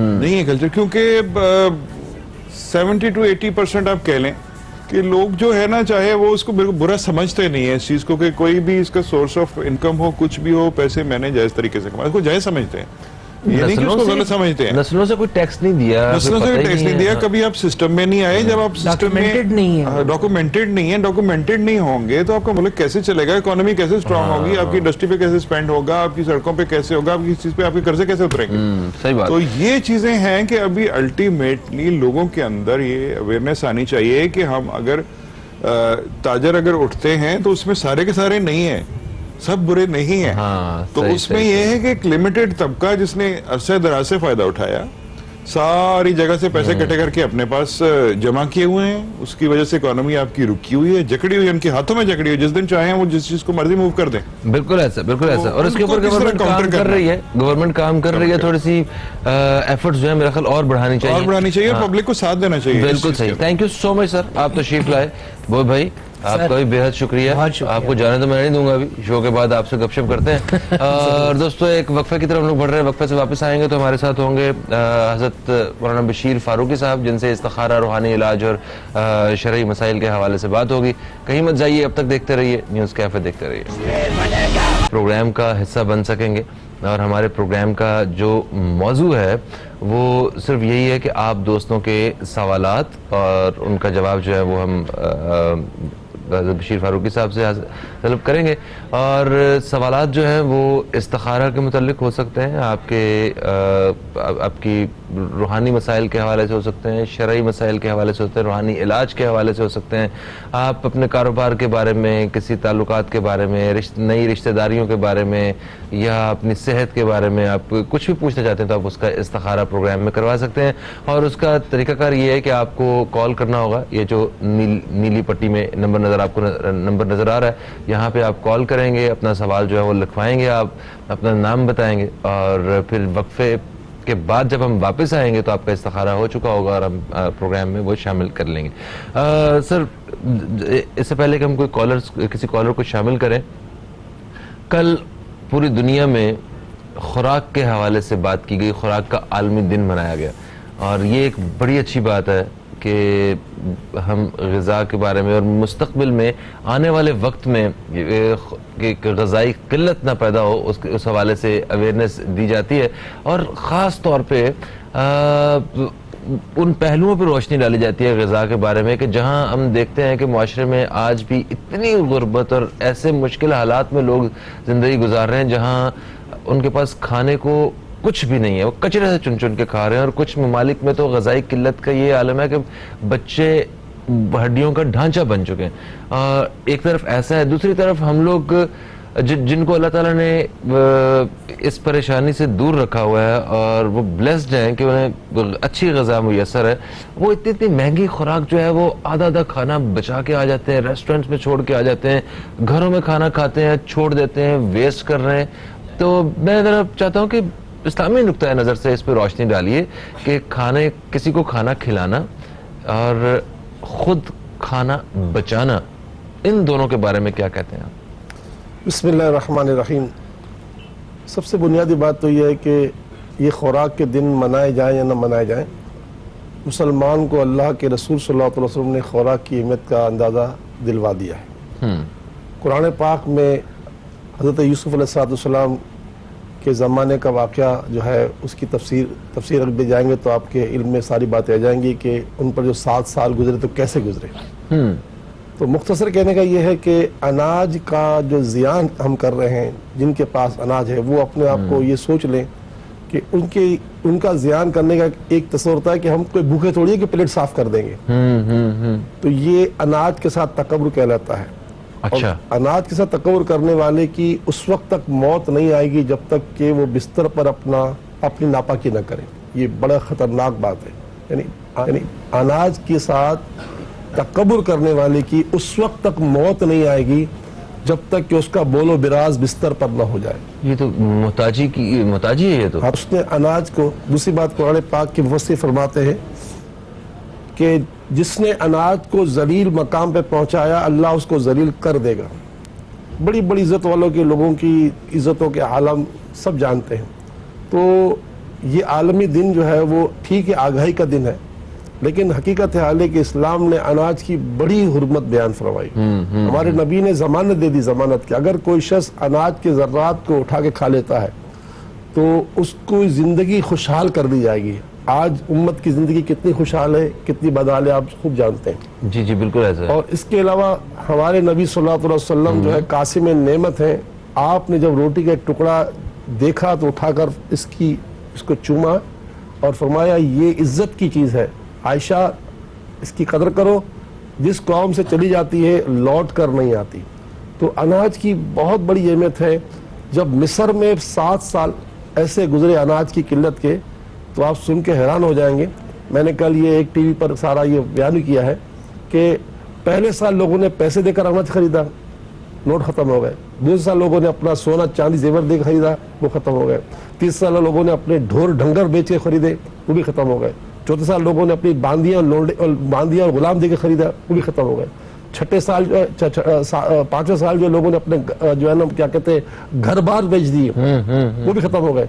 نہیں ہے کلچر, کیونکہ 70 to 80% آپ کہہ لیں کہ لوگ جو ہے نا, چاہے وہ اس کو برا سمجھتے نہیں ہے اس چیز کو, کہ کوئی بھی اس کا سورس آف انکم ہو, کچھ بھی ہو, پیسے میں نے جائز طریقے سے کمائے, اس کو جائز سمجھتے ہیں, یہ نہیں کہ اس کو غلط سمجھتے ہیں. نسلوں سے کوئی ٹیکس نہیں دیا, نسلوں سے کوئی ٹیکس نہیں دیا, کبھی آپ سسٹم میں نہیں آئے, جب آپ سسٹم میں ڈاکومنٹڈ نہیں ہوں گے تو آپ کا ملک کیسے چلے گا, اکانومی کیسے اسٹرانگ ہوگی, آپ کی انڈسٹری پہ کیسے اسپینڈ ہوگا, آپ کی سڑکوں پہ کیسے ہوگا, آپ کی چیز پہ آپ کے قرضے کیسے اتریں گے. صحیح بات. تو یہ چیزیں ہیں کہ ابھی الٹیمیٹلی لوگوں کے اندر یہ اویئرنیس آنی چاہیے کہ ہم اگر تاجر اگر اٹھتے ہیں تو اس میں سارے کے سارے نہیں ہیں, سب برے نہیں ہیں. تو اس میں یہ ہے کہ ایک لمیٹڈ طبقہ جس نے عرصہ دراز سے فائدہ اٹھایا, ساری جگہ سے پیسے کٹے کر کے اپنے پاس جمع کیے ہوئے ہیں, اس کی وجہ سے اکانومی آپ کی رکی ہوئی ہے, جکڑی ہوئی ہے, ان کے ہاتھوں میں جکڑی ہوئی, جس دن چاہیں وہ جس چیز کو مرضی موو کر دیں. بالکل ایسا, بالکل ایسا. اور اس کے اوپر گورنمنٹ کام کر رہی ہے, تھوڑی سی ایفرٹس جو ہے میرا خیال اور بڑھانی چاہیے, اور پبلک کو ساتھ دینا چاہیے. بالکل صحیح. تھینک یو سو مچ سر, آپ تشریف لائے. بوبھ بھائی آپ کا بھی بے حد شکریہ, آپ کو جانے تو میں نہیں دوں گا, ابھی شو کے بعد آپ سے گپ شپ کرتے ہیں. اور دوستو ایک وقفے کی طرف ہم لوگ بڑھ رہے ہیں, وقفے سے واپس آئیں گے تو ہمارے ساتھ ہوں گے حضرت مولانا بشیر فاروقی صاحب, جن سے استخارہ, روحانی علاج اور شرعی مسائل کے حوالے سے بات ہوگی. کہیں مت جائیے, اب تک دیکھتے رہیے نیوز کیفے, دیکھتے رہیے. پروگرام کا حصہ بن سکیں گے, اور ہمارے پروگرام کا جو موضوع ہے وہ صرف یہی ہے کہ آپ دوستوں کے سوالات اور ان کا جواب جو ہے وہ ہم بشیر فاروقی صاحب سے طلب کریں گے. اور سوالات جو ہیں وہ استخارہ کے متعلق ہو سکتے ہیں, آپ کی روحانی مسائل کے حوالے سے ہو سکتے ہیں, شرعی مسائل کے حوالے سے ہوتے ہیں, روحانی علاج کے حوالے سے ہو سکتے ہیں, آپ اپنے کاروبار کے بارے میں, کسی تعلقات کے بارے میں, نئی رشتہ داریوں کے بارے میں, یا اپنی صحت کے بارے میں آپ کچھ بھی پوچھنا چاہتے ہیں تو آپ اس کا استخارہ پروگرام میں کروا سکتے ہیں. اور اس کا طریقہ کار یہ ہے کہ آپ کو کال کرنا ہوگا, یہ جو نیلی پٹی میں آپ کو نمبر نظر آ رہا ہے, یہاں پہ آپ کال کریں گے, اپنا سوال جو ہے وہ لکھوائیں گے, آپ اپنا نام بتائیں گے, اور پھر وقفے کے بعد جب ہم واپس آئیں گے تو آپ کا استخارہ ہو چکا ہوگا اور ہم پروگرام میں وہ شامل کر لیں گے. سر اس سے پہلے کہ ہم کسی کالر کو شامل کریں, کل پوری دنیا میں خوراک کے حوالے سے بات کی گئی, خوراک کا عالمی دن منایا گیا, اور یہ ایک بڑی اچھی بات ہے کہ ہم غذا کے بارے میں اور مستقبل میں آنے والے وقت میں غذائی قلت نہ پیدا ہو اس حوالے سے اویئرنیس دی جاتی ہے, اور خاص طور پہ ان پہلوؤں پہ روشنی ڈالی جاتی ہے غذا کے بارے میں کہ جہاں ہم دیکھتے ہیں کہ معاشرے میں آج بھی اتنی غربت اور ایسے مشکل حالات میں لوگ زندگی گزار رہے ہیں جہاں ان کے پاس کھانے کو کچھ بھی نہیں ہے, وہ کچرے سے چن چن کے کھا رہے ہیں. اور کچھ ممالک میں تو غذائی قلت کا یہ عالم ہے کہ بچے ہڈیوں کا ڈھانچہ بن چکے ہیں. ایک طرف ایسا ہے, دوسری طرف ہم لوگ جن کو اللہ تعالیٰ نے اس پریشانی سے دور رکھا ہوا ہے اور وہ بلیسڈ ہیں کہ انہیں اچھی غذا میسر ہے, وہ اتنی مہنگی خوراک جو ہے وہ آدھا کھانا بچا کے آ جاتے ہیں, ریسٹورنٹس میں چھوڑ کے آ جاتے ہیں, گھروں میں کھانا کھاتے ہیں, چھوڑ دیتے ہیں, ویسٹ کر رہے ہیں. تو میں ذرا چاہتا ہوں کہ اسلامی نقطۂ نظر سے اس پہ روشنی ڈالیے کہ کسی کو کھانا کھلانا اور خود کھانا بچانا, ان دونوں کے بارے میں کیا کہتے ہیں آپ؟ بسم اللہ الرحمن الرحیم. سب سے بنیادی بات تو یہ ہے کہ یہ خوراک کے دن منائے جائیں یا نہ منائے جائیں, مسلمان کو اللہ کے رسول صلی اللہ علیہ وسلم نے خوراک کی اہمیت کا اندازہ دلوا دیا ہے. قرآن پاک میں حضرت یوسف علیہ السلام کے زمانے کا واقعہ جو ہے اس کی تفسیر اگر جائیں گے تو آپ کے علم میں ساری باتیں آ جائیں گی کہ ان پر جو 7 سال گزرے تو کیسے گزرے. تو مختصر کہنے کا یہ ہے کہ اناج کا جو زیان ہم کر رہے ہیں, جن کے پاس اناج ہے وہ اپنے آپ کو یہ سوچ لیں کہ ان کا زیان کرنے کا ایک تصور ہوتا ہے کہ ہم کوئی بھوکے تھوڑی ہے کہ پلیٹ صاف کر دیں گے. تو یہ اناج کے ساتھ تکبر کہلاتا ہے. اچھا. اناج کے ساتھ تکبر کرنے والے کی اس وقت تک موت نہیں آئے گی جب تک کہ وہ بستر پر اپنی ناپاکی نہ کرے. یہ بڑا خطرناک بات ہے. یعنی اناج کے ساتھ تکبر کرنے والے کی اس وقت تک موت نہیں آئے گی جب تک کہ اس کا بول و براز بستر پر نہ ہو جائے. یہ تو محتاجی ہے. یہ تو اس نے اناج کو, دوسری بات قرآن پاک کے مفسر فرماتے ہیں کہ جس نے اناج کو ذلیل مقام پہ پہنچایا اللہ اس کو ذلیل کر دے گا. بڑی عزت والوں کے لوگوں کی عزتوں کے عالم سب جانتے ہیں. تو یہ عالمی دن جو ہے وہ ٹھیک ہے آگاہی کا دن ہے، لیکن حقیقت حال ہے کہ اسلام نے اناج کی بڑی حرمت بیان فرمائی. ہمارے نبی نے ضمانت دے دی، ضمانت کی اگر کوئی شخص اناج کے ذرات کو اٹھا کے کھا لیتا ہے تو اس کو زندگی خوشحال کر دی جائے گی. آج امت کی زندگی کتنی خوشحال ہے، کتنی بدحال ہے، آپ خوب جانتے ہیں. جی جی بالکل ایسا ہے. اور اس کے علاوہ ہمارے نبی صلی اللہ علیہ وسلم جو ہے قاسم نعمت ہیں. آپ نے جب روٹی کا ایک ٹکڑا دیکھا تو اٹھا کر اس کو چوما اور فرمایا یہ عزت کی چیز ہے، عائشہ اس کی قدر کرو، جس قوم سے چلی جاتی ہے لوٹ کر نہیں آتی. تو اناج کی بہت بڑی اہمیت ہے. جب مصر میں 7 سال ایسے گزرے اناج کی قلت کے تو آپ سن کے حیران ہو جائیں گے. میں نے کل یہ ایک ٹی وی پر سارا یہ بیان کیا ہے کہ پہلے سال لوگوں نے پیسے دے کر اناج خریدا، نوٹ ختم ہو گئے. دوسرے سال لوگوں نے اپنا سونا چاندی زیور دے کے خریدا، وہ ختم ہو گئے. تیسرے سال لوگوں نے اپنے ڈھور ڈھنگر بیچ کے خریدے، وہ بھی ختم ہو گئے. چوتھے سال لوگوں نے اپنی باندیاں اور غلام دے کے خریدا، وہ بھی ختم ہو گئے. چھٹے سال 5ویں سال جو لوگوں نے اپنے جو ہے نا کیا کہتے ہیں گھر بار بیچ دیے، وہ بھی ختم ہو گئے.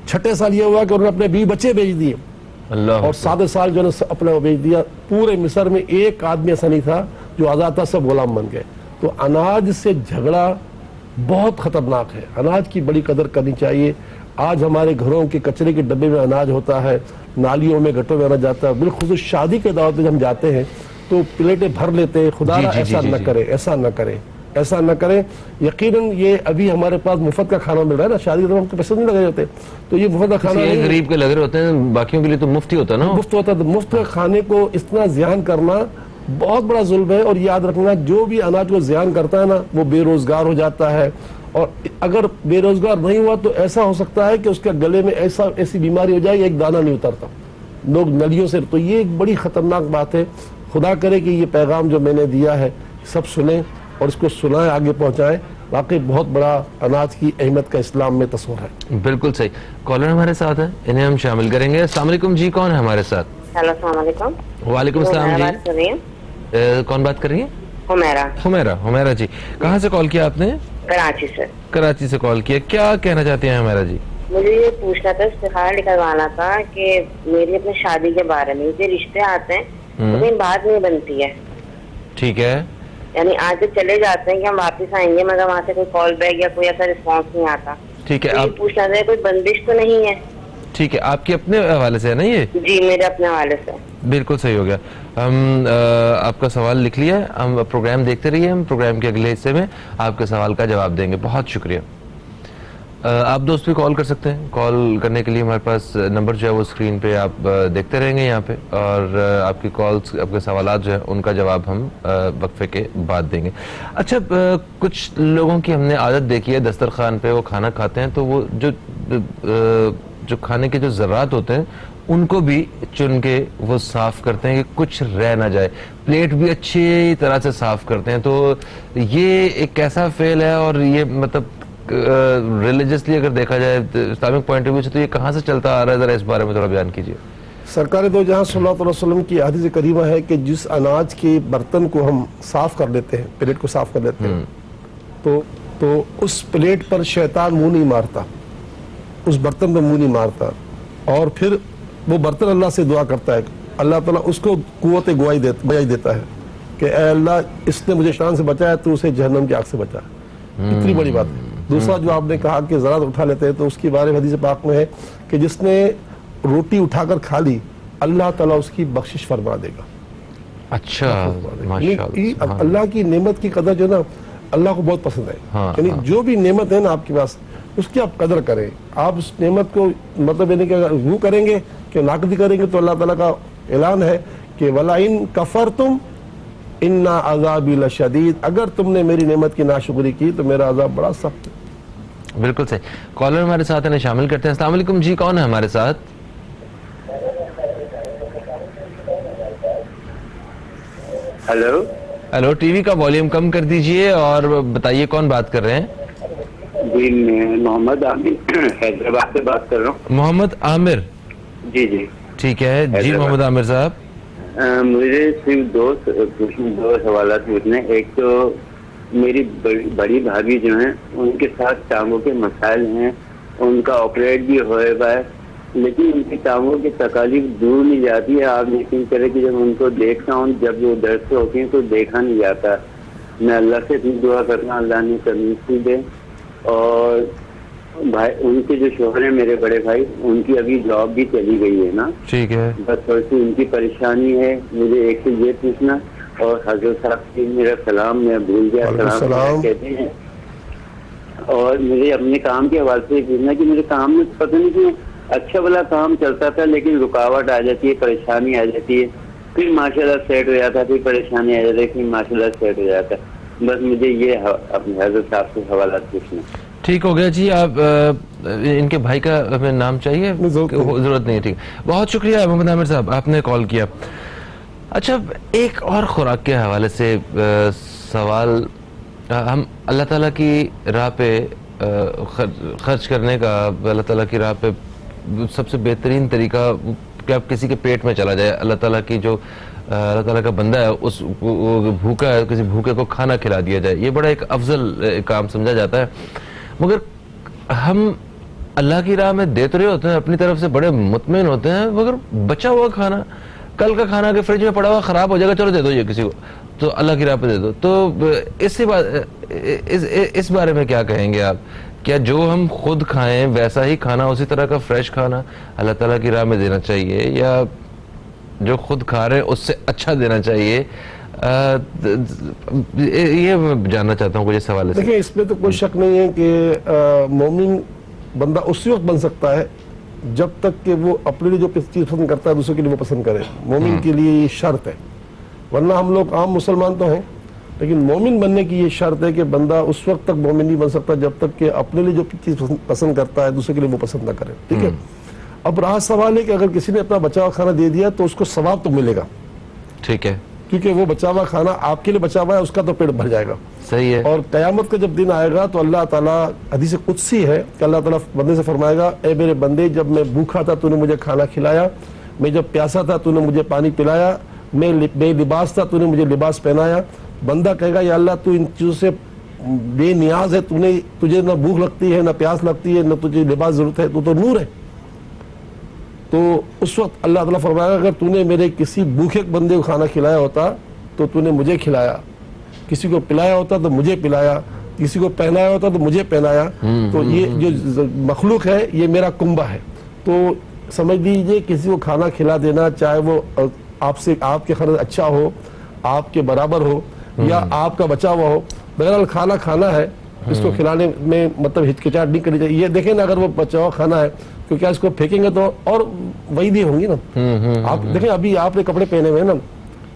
چھٹے سال یہ ہوا کہ انہوں نے اپنے بیوی بچے بیچ دیے. اور 7ویں سال جو ہے اپنا بیچ دیا. پورے مصر میں ایک آدمی ایسا نہیں تھا جو آزاد تھا، سب غلام بن گئے. تو اناج سے جھگڑا بہت خطرناک ہے. اناج کی بڑی قدر کرنی چاہیے. آج ہمارے گھروں کے کچرے کے ڈبے میں اناج ہوتا ہے، نالیوں میں گٹوں میں اناج جاتا ہے. بالخصوص شادی کے دعوت میں جب ہم جاتے ہیں تو پلیٹیں بھر لیتے ہیں. خدا را ایسا نہ کرے، ایسا نہ کرے، ایسا نہ کرے. یقیناً یہ ابھی ہمارے پاس مفت کا کھانا مل رہا ہے نا، شادی کے دوران ہم کو پیسے نہیں لگے ہوتے، تو یہ مفت کا کھانا نہیں، غریب کے لگ رہے ہوتے ہیں، باقیوں کے لیے تو مفت ہی ہوتا ہے نا. مفت ہوتا ہے. تو مفت کے کھانے کو اتنا زیان کرنا بہت بڑا ظلم ہے. اور یاد رکھنا جو بھی اناج کو زیان کرتا ہے نا وہ بے روزگار ہو جاتا ہے. اور اگر بے روزگار نہیں ہوا تو ایسا ہو سکتا ہے کہ اس کے گلے میں ایسی بیماری ہو جائے ایک دانہ نہیں اترتا، لوگ نلیوں سے. تو یہ ایک بڑی خطرناک بات ہے. خدا کرے کہ یہ پیغام جو میں نے دیا ہے سب سنیں اور اس کو سنائیں، آگے پہنچائیں. واقعی بہت بڑا اناج کی اہمیت کا اسلام میں تصور ہے. بالکل صحیح. کالر ہمارے ساتھ ہیں، انہیں ہم شامل کریں گے. السلام علیکم جی، کون ہے ہمارے ساتھ؟ ہیلو السلام علیکم. وعلیکم السلام جی. بات کر رہی ہیں؟ کون بات کر رہی ہیں؟ حمیرہ جی. کہاں سے کال کیا آپ نے؟ کراچی سے. کراچی سے کال کیا. کیا کہنا چاہتے ہیں حمیرہ جی؟ مجھے یہ پوچھنا تھا، استخارہ نکلوانا تھا کہ میری اپنی شادی کے بارے میں. مجھے رشتے آتے ہیں لیکن بات نہیں بنتی ہے. ٹھیک ہے. یعنی آج چلے جاتے ہیں کہ ہم واپس آئیں گے مگر وہاں سے کوئی کال بیک یا کوئی ایسا رسپانس نہیں آتا. ٹھیک ہے. آپ پوچھنا تھا کوئی بندش تو نہیں ہے؟ ٹھیک ہے. آپ کے اپنے حوالے سے ہے نا یہ؟ جی میرے اپنے حوالے سے. بالکل صحیح ہو گیا. ہم آپ کا سوال لکھ لیا ہے. ہم پروگرام دیکھتے رہیے، ہم پروگرام کے اگلے حصے میں آپ کے سوال کا جواب دیں گے. بہت شکریہ. آپ دوست بھی کال کر سکتے ہیں. کال کرنے کے لیے ہمارے پاس نمبر جو ہے وہ اسکرین پہ آپ دیکھتے رہیں گے یہاں پہ، اور آپ کی کالز، آپ کے سوالات جو ہیں ان کا جواب ہم وقفے کے بعد دیں گے. اچھا، کچھ لوگوں کی ہم نے عادت دیکھی ہے دسترخوان پہ وہ کھانا کھاتے ہیں تو وہ جو کھانے کے جو ذرات ہوتے ہیں ان کو بھی چن کے وہ صاف کرتے ہیں کہ کچھ رہ نہ جائے. پلیٹ بھی اچھی طرح سے صاف کرتے ہیں. تو یہ ایک کیسا فعل ہے، اور یہ مطلب ریلیجسلی اگر دیکھا جائے اسلامک پوائنٹ آف ویو سے تو یہ کہاں سے چلتا آ رہا ہے؟ ذرا اس بارے میں تھوڑا بیان کیجیے. سرکار دو جہاں صلی اللہ علیہ وسلم کی حدیث کریمہ ہے کہ جس اناج کے برتن کو ہم صاف کر لیتے ہیں، پلیٹ کو صاف کر لیتے ہیں، تو اس پلیٹ پر شیطان منہ نہیں مارتا، اس برتن پہ منہ نہیں مارتا. اور پھر وہ برتن اللہ سے دعا کرتا ہے، اللہ تعالیٰ اس کو قوت گواہی دیتا ہے کہ اے اللہ اس نے مجھے شیطان سے بچایا تو اسے جہنم کی آگ سے بچا. اتنی بڑی بات. دوسرا جو آپ نے کہا کہ ذرات اٹھا لیتے ہیں، تو اس کے بارے میں حدیث پاک میں ہے کہ جس نے روٹی اٹھا کر کھا لی اللہ تعالیٰ اس کی بخشش فرما دے گا. اچھا، ماشاءاللہ. اللہ کی نعمت کی قدر جو نا اللہ کو بہت پسند ہے. یعنی جو بھی نعمت ہے نا آپ کے پاس اس کی آپ قدر کریں. آپ اس نعمت کو مطلب یعنی کہ اگر وہ کریں گے کہ ناقدی کریں گے تو اللہ تعالیٰ کا اعلان ہے کہ وَلَئِن كَفَرْتُمْ إِنَّ عَذَابِي لَشَدِيدٌ، اگر تم نے میری نعمت کی ناشکری کی تو میرا عذاب بڑا سخت ہے. بالکل صحیح. کالر ہمارے ساتھ انہیں شامل کرتے ہیں. السلام علیکم جی، کون ہے ہمارے ساتھ؟ ہیلو. ٹی وی کا والیوم کم کر دیجئے اور بتائیے کون بات کر رہے ہیں؟ جی میں محمد عامر حیدرآباد سے بات کر رہا ہوں. محمد عامر جی جی ٹھیک ہے جی. محمد عامر صاحب مجھے صرف دو سوالات پوچھنے. ایک تو میری بڑی بھابھی جو ہیں ان کے ساتھ ٹانگوں کے مسائل ہیں، ان کا آپریٹ بھی ہوئے گا ہے لیکن ان کے کاموں کی تکالیف دور نہیں جاتی ہے. آپ یقین کریں کہ جب ان کو دیکھتا ہوں جب وہ درد سے ہوتی ہیں تو دیکھا نہیں جاتا. میں اللہ سے اتنی دعا کرنا اللہ نے تندرستی دے. اور بھائی ان کے جو شوہر ہیں میرے بڑے بھائی, ان کی ابھی جاب بھی چلی گئی ہے نا. ٹھیک ہے, بس تھوڑی سی ان کی پریشانی ہے. مجھے ایک سے یہ پوچھنا, اور حضرت صاحب کی میرا سلام, میں بھول گیا سلام کہتے ہیں. اور مجھے اپنے کام کے حوالے سے پوچھنا کہ میرے کام میں پتہ نہیں کہ اچھا والا کام چلتا تھا لیکن رکاوٹ آ جاتی ہے, پریشانی آ جاتی ہے, پھر ماشاءاللہ سیٹ ہو جاتا ہے, پھر پریشانی آ جاتی ہے, پھر ماشاءاللہ سیٹ ہو جاتا ہے. بس مجھے یہ اپنے حضرت صاحب سے حوالات پوچھنا. ٹھیک ہو گیا جی. آپ ان کے بھائی کا ہمیں نام چاہیے؟ ضرورت نہیں ہے. ٹھیک, بہت شکریہ محمد عامر صاحب, آپ نے کال کیا. اچھا, ایک اور خوراک کے حوالے سے سوال. ہم اللہ تعالیٰ کی راہ پہ خرچ کرنے کا, اللہ تعالیٰ کی راہ پہ سب سے بہترین طریقہ کہ آپ کسی کے پیٹ میں چلا جائے. اللہ تعالیٰ کی جو اللہ تعالیٰ کا بندہ ہے, اس بھوکا ہے, کسی بھوکے کو کھانا کھلا دیا جائے, یہ بڑا ایک افضل کام سمجھا جاتا ہے. مگر ہم اللہ کی راہ میں دے تو رہے ہوتے ہیں, اپنی طرف سے بڑے مطمئن ہوتے ہیں, مگر بچا ہوا کھانا, کل کا کھانا کہ فریج میں پڑا ہوا خراب ہو جائے گا, چلو دے دو یہ کسی کو, تو اللہ کی راہ پہ دے دو. تو اس بارے میں کیا کہیں گے آپ؟ کیا جو ہم خود کھائیں ویسا ہی کھانا, اسی طرح کا فریش کھانا اللہ تعالیٰ کی راہ میں دینا چاہیے, یا جو خود کھا رہے ہیں اس سے اچھا دینا چاہیے؟ یہ میں جاننا چاہتا ہوں کچھ اس حوالے سے. دیکھیں, اس میں تو کوئی شک نہیں ہے کہ مومن بندہ اسی وقت بن سکتا ہے جب تک کہ وہ اپنے لیے جو چیز پسند کرتا ہے دوسروں کے لیے وہ پسند کرے. مومن کے لیے یہ شرط ہے, ورنہ ہم لوگ عام مسلمان تو ہیں, لیکن مومن بننے کی یہ شرط ہے کہ بندہ اس وقت تک مومن نہیں بن سکتا جب تک کہ اپنے لیے جو چیز پسند کرتا ہے دوسرے کے لیے وہ پسند نہ کرے. ٹھیک ہے, اب رہا سوال ہے کہ اگر کسی نے اپنا بچا ہوا کھانا دے دیا تو اس کو ثواب تو ملے گا. ٹھیک ہے, کیونکہ وہ بچا ہوا کھانا آپ کے لیے بچا ہوا ہے, اس کا تو پیٹ بھر جائے گا. صحیح ہے. اور قیامت کا جب دن آئے گا تو اللہ تعالیٰ, حدیث قدسی ہے کہ اللہ تعالیٰ بندے سے فرمائے گا, اے میرے بندے, جب میں بھوکا تھا تو نے مجھے کھانا کھلایا, میں جب پیاسا تھا تو نے مجھے پانی پلایا, میں بے لباس تھا تو نے مجھے لباس پہنایا. بندہ کہے گا یا اللہ تو ان چیزوں سے بے نیاز ہے, تجھے نہ بھوک لگتی ہے, نہ پیاس لگتی ہے, نہ تجھے لباس ضرورت ہے, تو نور ہے. تو اس وقت اللہ تعالیٰ فرمائے گا اگر تو نے میرے کسی بھوکے بندے کو کھانا کھلایا ہوتا تو تو نے مجھے کھلایا, کسی کو پلایا ہوتا تو مجھے پلایا, کسی کو پہنایا ہوتا تو مجھے پہنایا. تو یہ جو مخلوق ہے یہ میرا کنبہ ہے. تو سمجھ لیجیے کسی کو کھانا کھلا دینا, چاہے وہ آپ سے, آپ کے کھانا اچھا ہو, آپ کے برابر ہو, یا آپ کا بچا ہوا ہو, بہرحال کھانا کھانا ہے, اس کو کھلانے میں مطلب ہچکچاہٹ نہیں کرنی چاہیے. یہ دیکھیں نا, اگر وہ بچا ہوا کھانا ہے تو کیا اس کو پھینکیں گے تو اور وعیدیں ہوں گی نا. آپ دیکھیں ابھی آپ نے کپڑے پہنے ہوئے ہیں نا,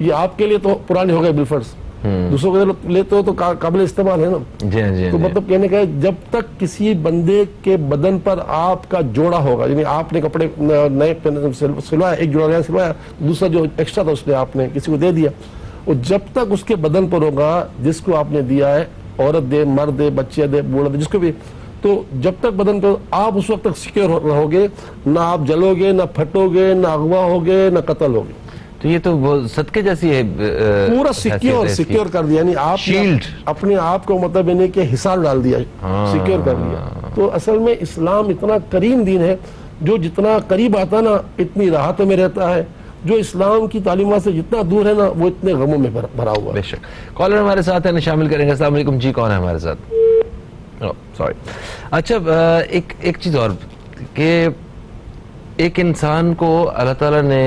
یہ آپ کے لیے تو پرانے ہو گئے بالفرض, دوسروں کے لیتے ہو تو قابل استعمال ہے نا. تو مطلب کہنے کا ہے جب تک کسی بندے کے بدن پر آپ کا جوڑا ہوگا, یعنی آپ نے کپڑے نئے سلوایا, ایک جوڑا نیا سلوایا, دوسرا جو ایکسٹرا تھا اس نے آپ نے کسی کو دے دیا, اور جب تک اس کے بدن پر ہوگا جس کو آپ نے دیا ہے, عورت دے, مرد دے, بچے دے, بوڑھا دے, جس کو بھی, تو جب تک بدن پر آپ اس وقت تک سیکیور رہو گے, نہ آپ جلو گے, نہ پھٹو گے, نہ اغوا ہوگے, نہ قتل ہوگے. تو یہ تو صدقے جیسی ہے, پورا سیکیور کر دیا, یعنی آپ اپنے آپ کو مطلب یعنی کہ حصار ڈال دیا, سیکیور کر دیا. تو اصل میں اسلام اتنا کریم دین ہے, جو جتنا قریب آتا نا اتنی راحت میں رہتا ہے, جو اسلام کی تعلیمات سے جتنا دور ہے نا وہ اتنے غموں میں بھرا ہوا ہے. بے شک. کالر ہمارے ساتھ ہیں, شامل کریں گے. السلام علیکم جی, کون ہے ہمارے ساتھ؟ سوری. اچھا, ایک چیز اور کہ ایک انسان کو اللہ تعالیٰ نے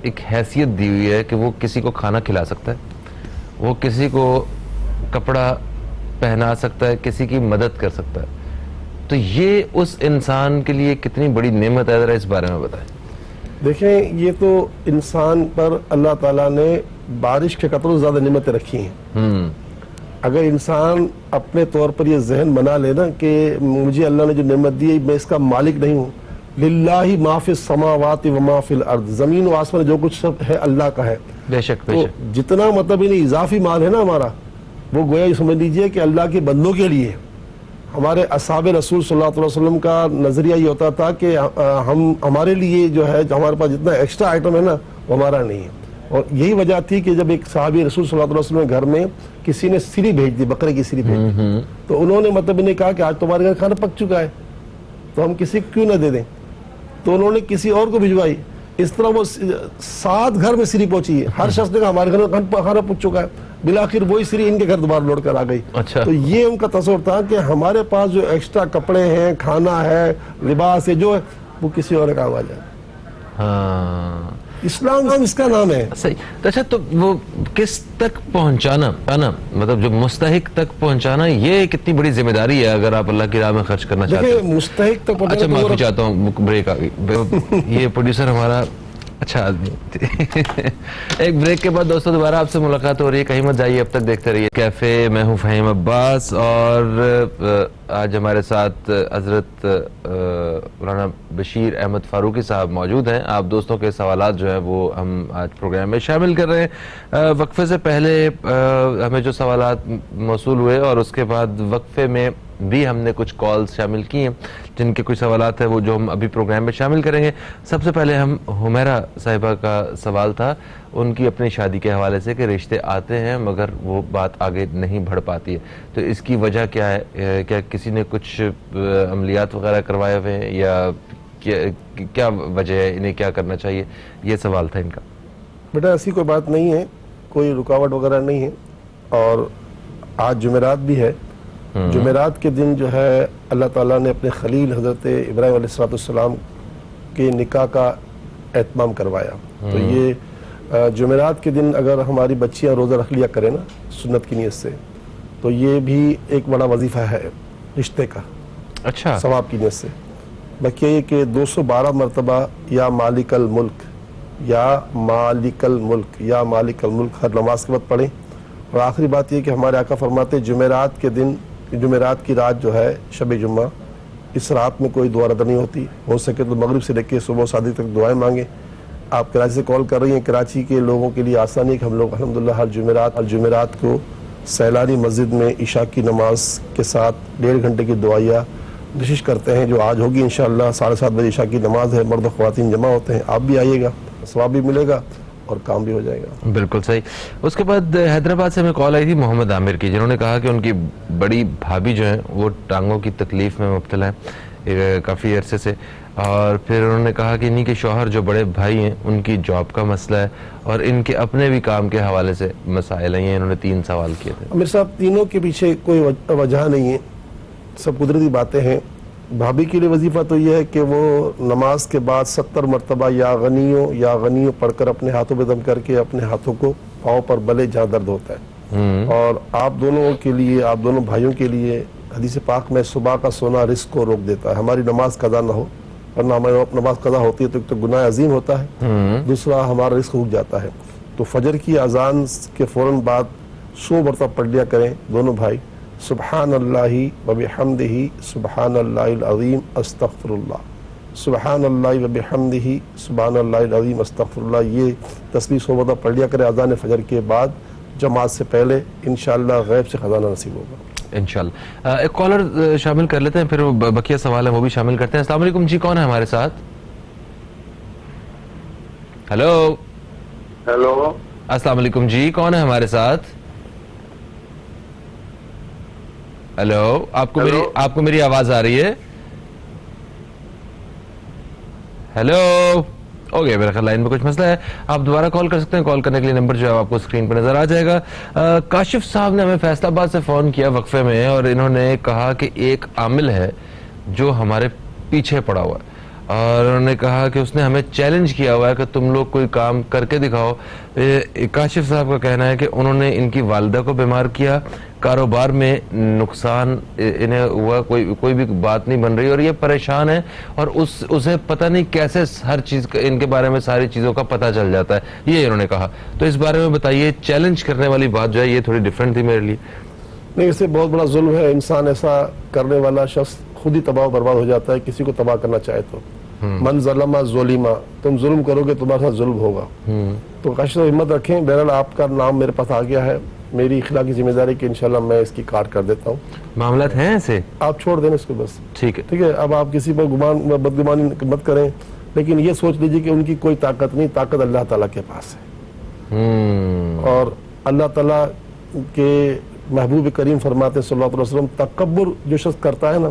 ایک حیثیت دی ہوئی ہے کہ وہ کسی کو کھانا کھلا سکتا ہے, وہ کسی کو کپڑا پہنا سکتا ہے, کسی کی مدد کر سکتا ہے. تو یہ اس انسان کے لیے کتنی بڑی نعمت ہے, ذرا اس بارے میں بتائیں. دیکھیں, یہ تو انسان پر اللہ تعالیٰ نے بارش کے قطروں سے زیادہ نعمتیں رکھی ہیں. اگر انسان اپنے طور پر یہ ذہن بنا لے نا کہ مجھے اللہ نے جو نعمت دی ہے میں اس کا مالک نہیں ہوں, للہ ما فی السماوات و ما فی الارض, زمین و آسمان جو کچھ سب ہے اللہ کا ہے. بے شک. تو جتنا مطلب انہیں اضافی مال ہے نا ہمارا, وہ گویا یہ سمجھ لیجئے کہ اللہ کے بندوں کے لیے. ہمارے اصحاب رسول صلی اللہ علیہ وسلم کا نظریہ یہ ہوتا تھا کہ ہمارے لیے جو ہے ہمارے پاس جتنا ایکسٹرا آئٹم ہے نا وہ ہمارا نہیں ہے. اور یہی وجہ تھی کہ جب ایک صحابی رسول صلی اللہ علیہ وسلم کے گھر میں کسی نے سری بھیج دی, بکرے کی سری بھیج دی, تو انہوں نے مطلب انہیں کہا کہ آج تمہارے گھر کھانا پک چکا ہے تو ہم کسی کو کیوں نہ دے دیں. تو انہوں نے کسی اور کو بھجوائی. اس طرح وہ 7 گھر میں سری پہنچی ہے. ہر شخص نے کہا ہمارے گھر میں کھانا پہنچ چکا ہے. بالآخر وہی سری ان کے گھر دوبارہ لوٹ کر آ گئی. اچھا. تو یہ ان کا تصور تھا کہ ہمارے پاس جو ایکسٹرا کپڑے ہیں, کھانا ہے, لباس ہے, جو ہے وہ کسی اور کام آ جائے. ہاں اسلام اس کا نام ہے. صحیح. تو اچھا, تو وہ کس تک پہنچانا, مطلب جو مستحق تک پہنچانا, یہ کتنی بڑی ذمہ داری ہے اگر آپ اللہ کی راہ میں خرچ کرنا چاہتے ہیں؟ دیکھیں مستحق تک پہنچانا. اچھا معافی چاہتا ہوں, بریک آ گئی. یہ پروڈیوسر ہمارا اچھا آدمی. ایک بریک کے بعد دوستوں دوبارہ آپ سے ملاقات ہو رہی ہے, کہیں مت جائیے, اب تک دیکھتے رہیے کیفے. میں ہوں فہیم عباس اور آج ہمارے ساتھ حضرت مولانا بشیر احمد فاروقی صاحب موجود ہیں. آپ دوستوں کے سوالات جو ہیں وہ ہم آج پروگرام میں شامل کر رہے ہیں. وقفے سے پہلے ہمیں جو سوالات موصول ہوئے اور اس کے بعد وقفے میں بھی ہم نے کچھ کالز شامل کی ہیں جن کے کچھ سوالات ہیں وہ جو ہم ابھی پروگرام میں شامل کریں گے. سب سے پہلے ہم حمیرہ صاحبہ کا سوال تھا ان کی اپنی شادی کے حوالے سے کہ رشتے آتے ہیں مگر وہ بات آگے نہیں بڑھ پاتی ہے, تو اس کی وجہ کیا ہے؟ کیا کسی نے کچھ عملیات وغیرہ کروائے ہوئے ہیں یا کیا وجہ ہے, انہیں کیا کرنا چاہیے؟ یہ سوال تھا ان کا. بیٹا ایسی کوئی بات نہیں ہے, کوئی رکاوٹ وغیرہ نہیں ہے. اور آج جمعرات بھی ہے. جمعرات کے دن جو ہے اللہ تعالیٰ نے اپنے خلیل حضرت ابراہیم علیہ السلام کے نکاح کا اہتمام کروایا. تو یہ جمعرات کے دن اگر ہماری بچیاں روزہ رکھ لیا کریں نا سنت کی نیت سے, تو یہ بھی ایک بڑا وظیفہ ہے رشتے کا. اچھا. ثواب کی نیت سے. باقی یہ کہ 212 مرتبہ یا مالک الملک, یا مالک الملک, یا مالک الملک ہر نماز کے وقت پڑھیں. اور آخری بات یہ کہ ہمارے آقا فرماتے جمعرات کے دن, جمعرات کی رات جو ہے شب جمعہ, اس رات میں کوئی دعا رد نہیں ہوتی. ہو سکے تو مغرب سے لے کے صبح صادق تک دعائیں مانگیں. آپ کراچی سے کال کر رہی ہیں, کراچی کے لوگوں کے لیے آسانی ہے کہ ہم لوگ الحمدللہ ہر جمعرات کو سیلانی مسجد میں عشاء کی نماز کے ساتھ 1.5 گھنٹے کی دعائیہ کوشش کرتے ہیں, جو آج ہوگی انشاءاللہ 7:30 بجے عشاء کی نماز ہے. مرد و خواتین جمع ہوتے ہیں, آپ بھی آئیے گا, ثواب بھی ملے گا اور کام بھی ہو جائے گا. بالکل صحیح. اس کے بعد حیدرآباد سے ہمیں کال آئی تھی محمد عامر کی, جنہوں نے کہا کہ ان کی بڑی بھابھی جو ہیں وہ ٹانگوں کی تکلیف میں مبتلا ہیں کافی عرصے سے, اور پھر انہوں نے کہا کہ انہی کے شوہر جو بڑے بھائی ہیں ان کی جاب کا مسئلہ ہے اور ان کے اپنے بھی کام کے حوالے سے مسائل ہیں. انہوں نے 3 سوال کیے تھے. امیر صاحب تینوں کے پیچھے کوئی وجہ نہیں ہے, سب قدرتی باتیں ہیں. بھابھی کے لیے وظیفہ تو یہ ہے کہ وہ نماز کے بعد 70 مرتبہ یا غنیوں پڑھ کر اپنے ہاتھوں پہ دم کر کے اپنے ہاتھوں کو پاؤں پر بلے جہاں درد ہوتا ہے. اور آپ دونوں کے لیے, آپ دونوں بھائیوں کے لیے حدیث پاک میں صبح کا سونا رزق کو روک دیتا ہے. ہماری نماز قضا نہ ہو, ورنہ ہماری نماز قضا ہوتی ہے تو ایک تو گناہ عظیم ہوتا ہے, دوسرا ہمارا رزق رک جاتا ہے. تو فجر کی اذان کے فوراً بعد 100 مرتبہ پڑھ لیا کریں دونوں بھائی, سبحان اللہ وبحمدہ سبحان اللہ العظیم استغفر اللہ, سبحان اللہ وبحمدہ سبحان اللہ العظیم استغفر اللہ. یہ تسبیح 100 مرتبہ پڑھ لیا کریں اذان فجر کے بعد جماعت سے پہلے, انشاءاللہ غیب سے خزانہ نصیب ہوگا انشاءاللہ. ایک کالر شامل کر لیتے ہیں, پھر بقیہ سوال ہیں وہ بھی شامل کرتے ہیں. السلام علیکم جی, کون ہے ہمارے ساتھ؟ ہیلو. ہیلو. السلام علیکم جی, کون ہے ہمارے ساتھ؟ ہیلو. آپ کو میری آواز آ رہی ہے؟ ہیلو. ہو گیا میرا خیال لائن میں کچھ مسئلہ ہے. آپ دوبارہ کال کر سکتے ہیں, کال کرنے کے لیے نمبر جو ہے آپ کو اسکرین پر نظر آ جائے گا. کاشف صاحب نے ہمیں فیصل آباد سے فون کیا وقفے میں, اور انہوں نے کہا کہ ایک عامل ہے جو ہمارے پیچھے پڑا ہوا ہے, اور انہوں نے کہا کہ اس نے ہمیں چیلنج کیا ہوا ہے کہ تم لوگ کوئی کام کر کے دکھاؤ. کاشف صاحب کا کہنا ہے کہ انہوں نے ان کی والدہ کو بیمار کیا, کاروبار میں نقصان انہیں ہوا, کوئی بھی بات نہیں بن رہی, اور یہ پریشان ہے, اور اسے پتہ نہیں کیسے ہر چیز ان کے بارے میں ساری چیزوں کا پتہ چل جاتا ہے. یہ انہوں نے کہا. تو اس بارے میں بتائیے, چیلنج کرنے والی بات جو ہے یہ تھوڑی ڈیفرنٹ تھی میرے لیے. نہیں, اس سے بہت بڑا ظلم ہے. انسان ایسا کرنے والا شخص خود ہی تباہ و برباد ہو جاتا ہے کسی کو تباہ کرنا چاہے تو. من ظلم ظلم, تم ظلم کرو گے تمہارے ساتھ ظلم ہوگا. تو کاشف ہمت رکھیں. بہرحال آپ کا نام میرے پاس آ گیا ہے, میری اخلاقی ذمہ داری کہ انشاءاللہ میں اس کی کاٹ کر دیتا ہوں. معاملات ہیں ایسے, آپ چھوڑ دیں اس کو بس. ٹھیک ہے. اب آپ کسی پر بدگمانی مت کریں, لیکن یہ سوچ لیجیے کہ ان کی کوئی طاقت نہیں, طاقت اللہ تعالیٰ کے پاس ہے. اور اللہ تعالیٰ کے محبوب کریم فرماتے ہیں صلی اللہ علیہ وسلم, تکبر جو شخص کرتا ہے نا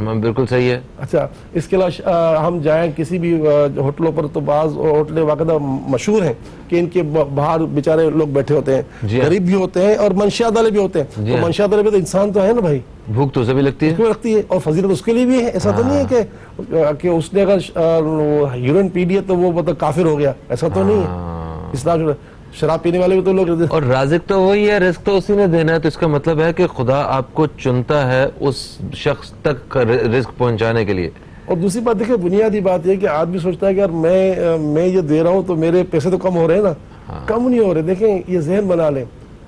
بالکل صحیح ہے. اچھا اس کے علاوہ ہم جائیں کسی بھی ہوٹلوں پر تو بعض ہوٹلیں باقاعدہ مشہور ہیں کہ ان کے باہر بیچارے لوگ بیٹھے ہوتے ہیں, غریب بھی ہوتے ہیں اور منشیات والے بھی ہوتے ہیں. تو منشیات والے بھی تو انسان تو ہے نا بھائی, بھوک تو اسے بھی لگتی ہے اور فضیلت اس کے لیے بھی ہے. ایسا تو نہیں ہے کہ اس نے اگر یورین پی لیا تو وہ مطلب کافر ہو گیا, ایسا تو نہیں ہے. اسلام شراب پینے والے بھی تو لوگ, اور رازق تو وہی ہے, رزق تو اسی نے دینا ہے. تو اس کا مطلب ہے کہ خدا آپ کو چنتا ہے اس شخص تک رزق پہنچانے کے لیے. اور دوسری بات دیکھیں, بنیادی بات یہ کہ آدمی سوچتا ہے کہ یار میں یہ دے رہا ہوں تو میرے پیسے تو کم ہو رہے ہیں نا. کم نہیں ہو رہے. دیکھیں یہ ذہن بنا لیں,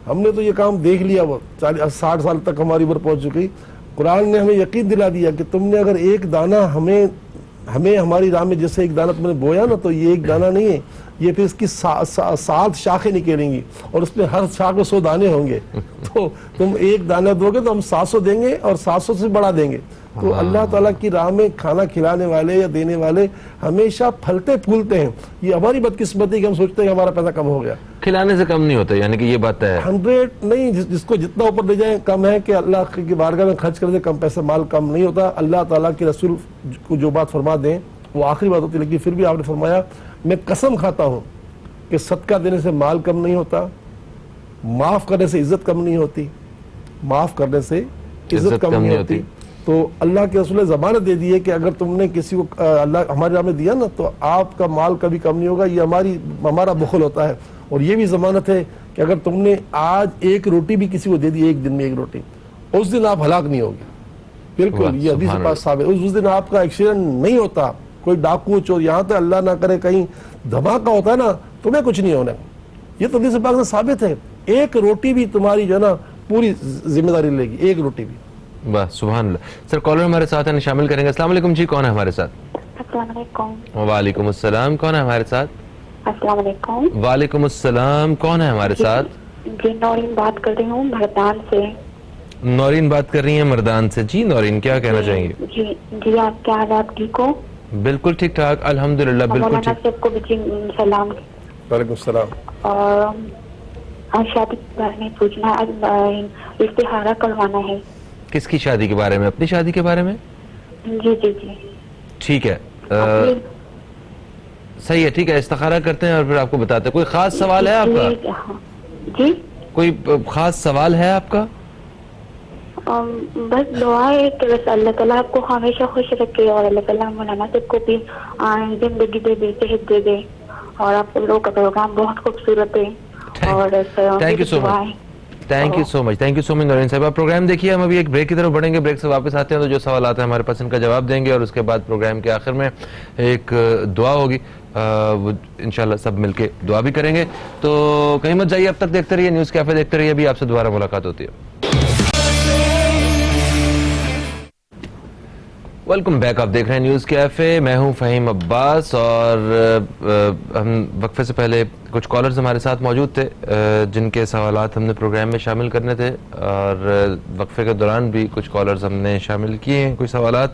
ہم نے تو یہ کام دیکھ لیا, وہ 60 سال تک ہماری عمر پہنچ چکی. قرآن نے ہمیں یقین دلا دیا کہ تم نے اگر ایک دانہ ہمیں ہماری راہ میں جیسے ایک دانہ تم نے بویا نا, تو یہ ایک دانہ نہیں ہے, یہ پھر اس کی 7 شاخیں نکلیں گی اور اس میں ہر شاخ میں 100 دانے ہوں گے. تو تم ایک دانہ دو گے تو ہم 700 دیں گے اور 700 سے بڑھا دیں گے. تو اللہ تعالیٰ کی راہ میں کھانا کھلانے والے یا دینے والے ہمیشہ پھلتے پھولتے ہیں. یہ ہماری بدقسمتی کہ ہم سوچتے ہیں کہ ہمارا پیسہ کم ہو گیا. کھلانے سے کم نہیں ہوتا, یعنی کہ یہ بات ہے 100 نہیں, جس کو جتنا اوپر لے جائیں کم ہے کہ اللہ کی بارگاہ میں خرچ کرنے کم پیسہ مال کم نہیں ہوتا. اللہ تعالیٰ کے رسول کو جو بات فرما دیں وہ آخری بات ہوتی ہے, لیکن پھر بھی آپ نے فرمایا میں قسم کھاتا ہوں کہ صدقہ دینے سے مال کم نہیں ہوتا, معاف کرنے سے عزت کم نہیں ہوتی, معاف کرنے سے عزت کم نہیں ہوتی. تو اللہ کے رسول نے ضمانت دے دی ہے کہ اگر تم نے کسی کو اللہ ہمارے راہ میں دیا نا تو آپ کا مال کبھی کم نہیں ہوگا. یہ ہمارا بخل ہوتا ہے. اور یہ بھی ضمانت ہے کہ اگر تم نے آج ایک روٹی بھی کسی کو دے دی, ایک دن میں ایک روٹی, اس دن آپ ہلاک نہیں ہوگے. بالکل یہ حدیث پاک ثابت ہے. اس دن آپ کا ایکسیڈنٹ نہیں ہوتا, کوئی ڈاکو چور, یہاں تک اللہ نہ کرے کہیں دھماکہ ہوتا ہے نا, تمہیں کچھ نہیں ہونا. یہ تو حدیث پاک سے ثابت ہے. ایک روٹی بھی تمہاری جو ہے نا پوری ذمہ داری لے گی, ایک روٹی بھی. واہ سبحان اللہ. سر کالر ہمارے ساتھ ہیں, شامل کریں گے. السلام علیکم جی, کون ہے ہمارے ساتھ؟ السلام علیکم. وعلیکم السلام, کون ہے ہمارے ساتھ؟ السلام علیکم. وعلیکم السلام, کون ہے ہمارے ساتھ؟ جی نورین بات کر رہی ہوں مردان سے. نورین بات کر رہی ہیں مردان سے. جی نورین کیا کہنا چاہیں گے؟ جی آپ کیا حال ہے, آپ ٹھیک ہو؟ بالکل ٹھیک ٹھاک الحمدللہ. بالکل مولانا صاحب کو بھی سلام. وعلیکم السلام. اور شادی کے بارے میں پوچھنا, استخارہ کروانا ہے. کس کی شادی کے بارے میں؟ اپنی شادی کے بارے میں؟ جی جی جی ٹھیک ہے, صحیح ہے, ٹھیک ہے, استخارہ کرتے ہیں اور پھر آپ کو بتاتے ہیں. کوئی خاص سوال ہے آپ کا؟ جی کوئی خاص سوال ہے آپ کا؟ بس دعا ہے کہ بس اللہ تعالیٰ آپ کو ہمیشہ خوش رکھے اور اللہ تعالیٰ مولانا صاحب کو بھی زندگی دے دے, صحت دے دے. اور آپ لوگوں کا پروگرام بہت خوبصورت ہے. اور thank you so much, thank you so much, thank you so much Noreen sahab. آپ پروگرام دیکھیے, ہم ابھی ایک بریک کی طرف بڑھیں گے. بریک سے واپس آتے ہیں تو جو سوالات ہیں ہمارے پاس ان کا جواب دیں گے, اور اس کے بعد پروگرام کے آخر میں ایک دعا ہوگی, وہ انشاءاللہ سب مل کے دعا بھی کریں گے. تو کہیں مت جائیے, اب تک دیکھتے رہیے نیوز کیفے, دیکھتے رہیے. ابھی آپ سے دوبارہ ملاقات ہوتی ہے. ویلکم بیک, آپ دیکھ رہے ہیں نیوز کیفے. میں ہوں فہیم عباس, اور ہم وقفے سے پہلے کچھ کالرز ہمارے ساتھ موجود تھے جن کے سوالات ہم نے پروگرام میں شامل کرنے تھے, اور وقفے کے دوران بھی کچھ کالرز ہم نے شامل کیے ہیں کچھ سوالات.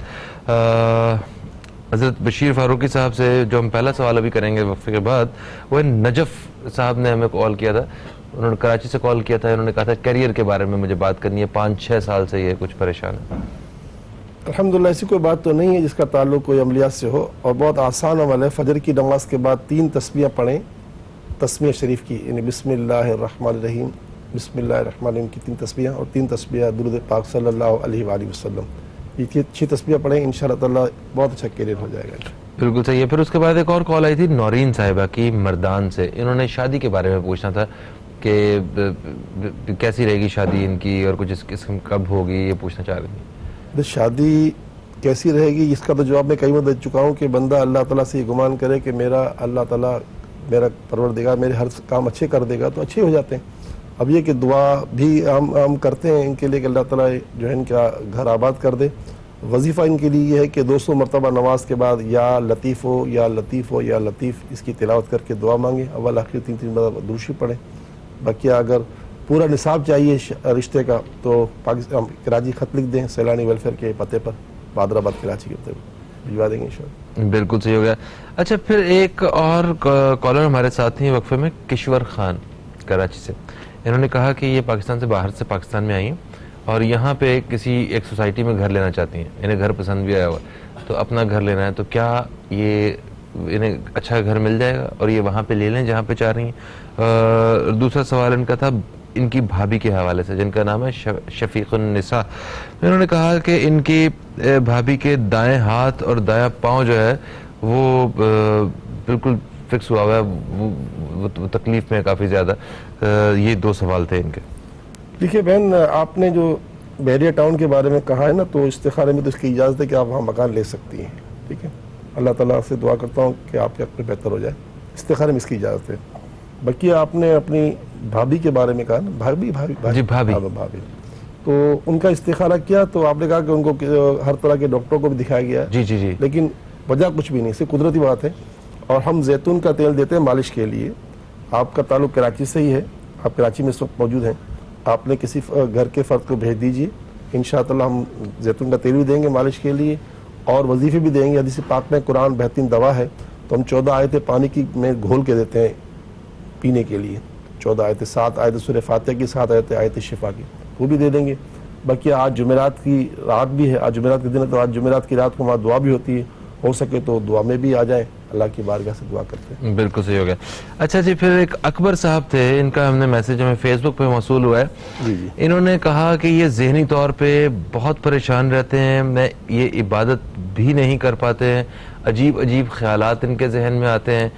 حضرت بشیر فاروقی صاحب سے جو ہم پہلا سوال ابھی کریں گے وقفے کے بعد, وہ نجف صاحب نے ہمیں کال کیا تھا. انہوں نے کراچی سے کال کیا تھا. انہوں نے کہا تھا کیریئر کے بارے میں مجھے بات کرنی ہے, 5-6 سال سے یہ کچھ پریشان ہے. الحمدللہ ایسی کوئی بات تو نہیں ہے جس کا تعلق کوئی عملیات سے ہو, اور بہت آسان عمل ہے. فجر کی نماز کے بعد 3 تسبیحیں پڑھیں, تسمیہ شریف کی, یعنی بسم اللہ الرحمن الرحیم, بسم اللہ الرحمن الرحیم کی 3 تسبیحیں, اور 3 تسبیحیں درود پاک صلی اللہ علیہ وآلہ وسلم. یہ 6 تسبیحیں پڑھیں, انشاءاللہ تعالیٰ بہت اچھا کیریئر ہو جائے گا. بالکل صحیح ہے. پھر اس کے بعد ایک اور کال آئی تھی نورین صاحبہ کی مردان سے. انہوں نے شادی کے بارے میں پوچھنا تھا کہ کیسی رہے گی شادی ان کی, اور کچھ اس قسم کب ہوگی, یہ پوچھنا چاہ رہی تھی. شادی کیسی رہے گی اس کا تو جواب میں کئی بار دے چکا ہوں کہ بندہ اللہ تعالیٰ سے یہ گمان کرے کہ میرا اللہ تعالیٰ, میرا پروردگار میرے ہر کام اچھے کر دے گا تو اچھے ہو جاتے ہیں. اب یہ کہ دعا بھی ہم کرتے ہیں ان کے لیے کہ اللہ تعالیٰ جو ہے ان کا گھر آباد کر دے. وظیفہ ان کے لیے یہ ہے کہ 200 مرتبہ نماز کے بعد یا لطیف ہو یا لطیف ہو یا لطیف اس کی تلاوت کر کے دعا مانگیں. اول آخر 3 مرتبہ درود پڑھیں. باقی اگر پورا نصاب چاہیے رشتے کا تو پاکستان کراچی خط لکھ دیں سیلانی ویلفیئر کے پتے پر, بادر آباد کراچی کے پتے پر بھجوا دیں گے انشاءاللہ. بالکل صحیح ہو گیا. اچھا پھر ایک اور کالر ہمارے ساتھ ہیں وقفے میں, کشور خان کراچی سے. انہوں نے کہا کہ یہ پاکستان سے باہر سے پاکستان میں آئی ہیں اور یہاں پہ کسی ایک سوسائٹی میں گھر لینا چاہتی ہیں, انہیں گھر پسند بھی آیا ہوا تو اپنا گھر لینا ہے, تو کیا یہ انہیں اچھا گھر مل جائے گا اور یہ وہاں پہ لے لیں جہاں پہ چاہ رہی ہیں؟ دوسرا سوال ان کا تھا ان کی بھابھی کے حوالے سے, جن کا نام ہے شفیق النساء. انہوں نے کہا کہ ان کی بھابھی کے دائیں ہاتھ اور دایاں پاؤں جو ہے وہ بالکل فکس ہوا ہوا ہے, وہ تکلیف میں کافی زیادہ. یہ دو سوال تھے ان کے. دیکھیے بہن, آپ نے جو بحریہ ٹاؤن کے بارے میں کہا ہے نا, تو استخارے میں تو اس کی اجازت ہے کہ آپ وہاں مکان لے سکتی ہیں, ٹھیک ہے. اللہ تعالیٰ سے دعا کرتا ہوں کہ آپ کے اپنے بہتر ہو جائے. استخارے میں اس کی اجازت ہے. باقی آپ نے اپنی بھابھی کے بارے میں کہا نا, بھابھی, تو ان کا استخارہ کیا تو آپ نے کہا کہ ان کو ہر طرح کے ڈاکٹروں کو بھی دکھایا گیا ہے. جی. لیکن وجہ کچھ بھی نہیں, صرف قدرتی بات ہے. اور ہم زیتون کا تیل دیتے ہیں مالش کے لیے. آپ کا تعلق کراچی سے ہی ہے, آپ کراچی میں اس وقت موجود ہیں, آپ نے کسی گھر کے فرد کو بھیج دیجئے, انشاءاللہ ہم زیتون کا تیل بھی دیں گے مالش کے لیے اور وظیفے بھی دیں گے. حدیث پاک میں قرآن بہترین دوا ہے, تو ہم 14 آیتیں پانی کی میں گھول کے دیتے ہیں پینے کے لیے. 14 آیتیں, 7 آیتیں سورہ فاتحہ کی, 7 آیتیں آیت شفا کی, وہ بھی دے دیں گے. باقی آج جمعرات کی رات بھی ہے, آج جمعرات کے دن ہے, تو آج جمعرات کی رات کو وہاں دعا بھی ہوتی ہے. ہو سکے تو دعا میں بھی آ جائیں, اللہ کی بارگاہ سے دعا کرتے ہیں. بالکل صحیح ہو گیا. اچھا جی, پھر ایک اکبر صاحب تھے, ان کا ہم نے میسج ہمیں فیس بک پہ موصول ہوا ہے. جی. انہوں نے کہا کہ یہ ذہنی طور پہ بہت پریشان رہتے ہیں, میں یہ عبادت بھی نہیں کر پاتے ہیں, عجیب خیالات ان کے ذہن میں آتے ہیں,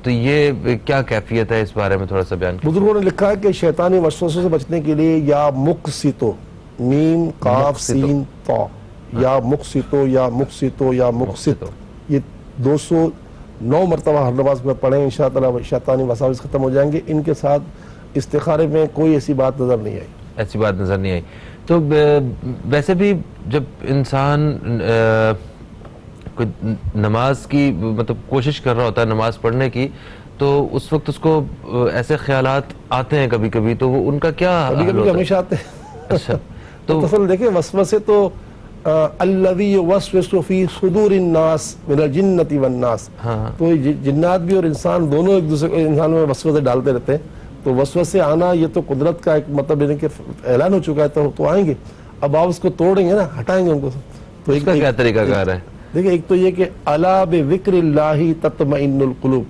تو یہ کیا کیفیت ہے, اس بارے میں تھوڑا سا بیان کیجیے. بزرگوں نے لکھا ہے کہ شیطانی وسوسوں سے بچنے کے لیے یا مقسطو, میم قاف سین طا, یا مقسطو یا مقسطو یا مقسط, یہ 209 مرتبہ ہر نماز میں پڑھیں, انشاءاللہ شیطانی وساوس ختم ہو جائیں گے. ان کے ساتھ استخارے میں کوئی ایسی بات نظر نہیں آئی. ایسی بات نظر نہیں آئی. تو ویسے بھی جب انسان کوئی نماز کی مطلب کوشش کر رہا ہوتا ہے نماز پڑھنے کی, تو اس وقت اس کو ایسے خیالات آتے ہیں کبھی کبھی, تو وہ ان کا کیا حل ہوتا ہے؟ کبھی ہمیشہ آتے ہیں. اچھا, تو تصل دیکھیں, وسوسے تو الذی یوسوس فی صدور الناس من الجنۃ والناس, تو جنات بھی اور انسان دونوں ایک دوسرے کو انسان میں وسوسے ڈالتے رہتے ہیں. تو وسوسے آنا یہ تو قدرت کا ایک مطلب ہے کہ اعلان ہو چکا ہے, تو آئیں گے. اب آپ اس کو توڑیں گے نا, ہٹائیں گے ان کو, تو اس کا کیا طریقہ کار ہے؟ دیکھیں, ایک تو یہ کہ الا بذکر اللہ تطمئن القلوب,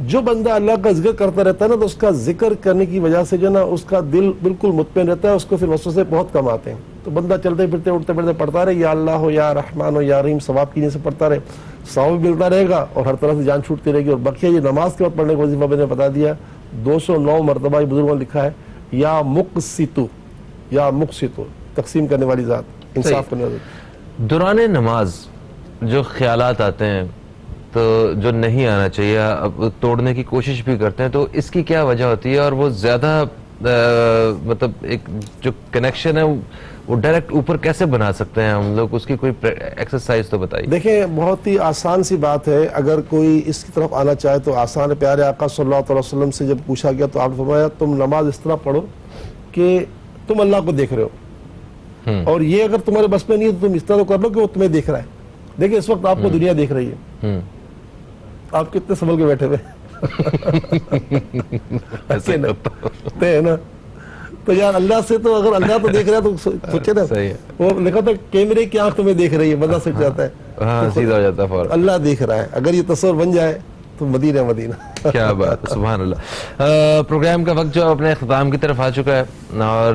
جو بندہ اللہ کا ذکر کرتا رہتا ہے نا, تو اس کا ذکر کرنے کی وجہ سے جو نا اس کا دل بالکل مطمئن رہتا ہے, اس کو پھر وسوسے بہت کم آتے ہیں. تو بندہ چلتے پھرتے اٹھتے بیٹھتے پڑھتا رہے یا اللہ ہو یا رحمان ہو یا رحیم, ثواب کی سے پڑھتا رہے, ثواب بھی ملتا رہے گا اور ہر طرح سے جان چھوٹتی رہے گی. اور بقیہ یہ نماز کے وقت پڑھنے کا وظیفہ میں نے بتا دیا, 209 مرتبہ یہ بزرگوں نے لکھا ہے, یا مقسطو, یا مقسطو, تقسیم کرنے والی ذات, انصاف کرنے والی ذات. دوران نماز جو خیالات آتے ہیں تو جو نہیں آنا چاہیے, اب توڑنے کی کوشش بھی کرتے ہیں, تو اس کی کیا وجہ ہوتی ہے؟ اور وہ زیادہ مطلب ایک جو کنیکشن ہے وہ ڈائریکٹ اوپر کیسے بنا سکتے ہیں ہم لوگ, اس کی کوئی ایکسرسائز تو بتائیے. دیکھیں, بہت ہی آسان سی بات ہے, اگر کوئی اس کی طرف آنا چاہے تو آسان ہے. پیارے آقا صلی اللہ علیہ وسلم سے جب پوچھا گیا تو آپ نے فرمایا تم نماز اس طرح پڑھو کہ تم اللہ کو دیکھ رہے ہو, اور یہ اگر تمہارے بس میں نہیں ہے تو تم اس طرح کر لو کہ وہ تمہیں دیکھ رہا ہے. دیکھیں, اس وقت آپ کو دنیا دیکھ رہی ہے, آپ کتنے سنبھل کے بیٹھے ہوئے ہیں نا, تو یار اللہ سے تو اگر اللہ تو دیکھ رہا ہے تو سوچے نا, وہ لکھا تھا کیمرے کی آنکھ تمہیں دیکھ رہی ہے, بندہ سوچ جاتا ہے سیدھا ہو جاتا ہے فوراً, اللہ دیکھ رہا ہے. اگر یہ تصور بن جائے تو مدینہ مدینہ. کیا بات, سبحان اللہ. پروگرام کا وقت جو اپنے اختتام کی طرف آ چکا ہے, اور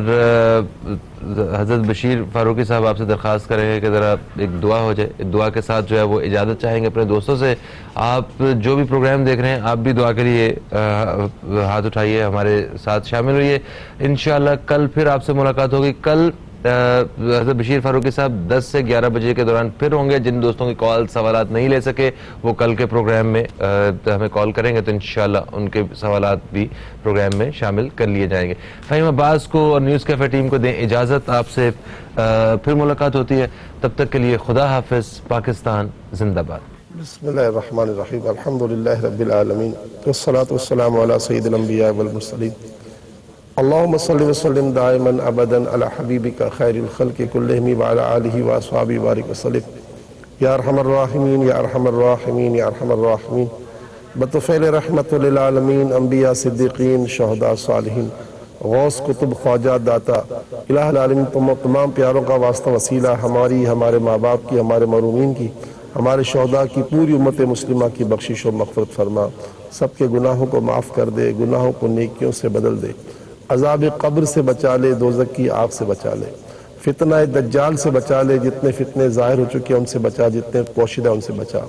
حضرت بشیر فاروقی صاحب آپ سے درخواست کریں گے کہ ذرا ایک دعا ہو جائے. دعا کے ساتھ جو ہے وہ اجازت چاہیں گے اپنے دوستوں سے. آپ جو بھی پروگرام دیکھ رہے ہیں, آپ بھی دعا کے لیے ہاتھ اٹھائیے, ہمارے ساتھ شامل ہوئیے. انشاءاللہ کل پھر آپ سے ملاقات ہوگی. کل حضرت بشیر فاروقی صاحب 10 سے 11 بجے کے دوران پھر ہوں گے. جن دوستوں کی کال سوالات نہیں لے سکے وہ کل کے پروگرام میں ہمیں کال کریں گے, تو انشاءاللہ ان کے سوالات بھی پروگرام میں شامل کر لیے جائیں گے. فہیم عباس کو اور نیوز کیفے ٹیم کو دیں اجازت, آپ سے پھر ملاقات ہوتی ہے. تب تک کے لیے خدا حافظ. پاکستان زندہ باد. بسم اللہ الرحمن الرحیم. الحمدللہ رب العالمین, والصلاة والسلام علی سید الانبیاء والمرسلین. اللہم صلی وسلم دائما ابدا علی حبیبک خیر الخلق کلہم وعلی آلہ واصحابہ بارک وسلم. یا ارحم الراحمین یا ارحم الراحمین یا ارحم الراحمین. بطفیل رحمت للعالمین, انبیاء صدیقین شہداء صالحین. غوث کتب خواجہ داتا الہ العالمین تمام پیاروں کا واسطہ وسیلہ ہماری، ہمارے ماں باپ کی، ہمارے مرحومین کی، ہمارے شہداء کی، پوری امت مسلمہ کی بخشش و مغفرت فرما، سب کے گناہوں کو معاف کر دے، گناہوں کو نیکیوں سے بدل دے، عذاب قبر سے بچا لے، دوزخ کی آگ سے بچا لے، فتنہ دجال سے بچا لے، جتنے فتنے ظاہر ہو چکے ہیں ان سے بچا، جتنے پوشیدہ ان سے بچا،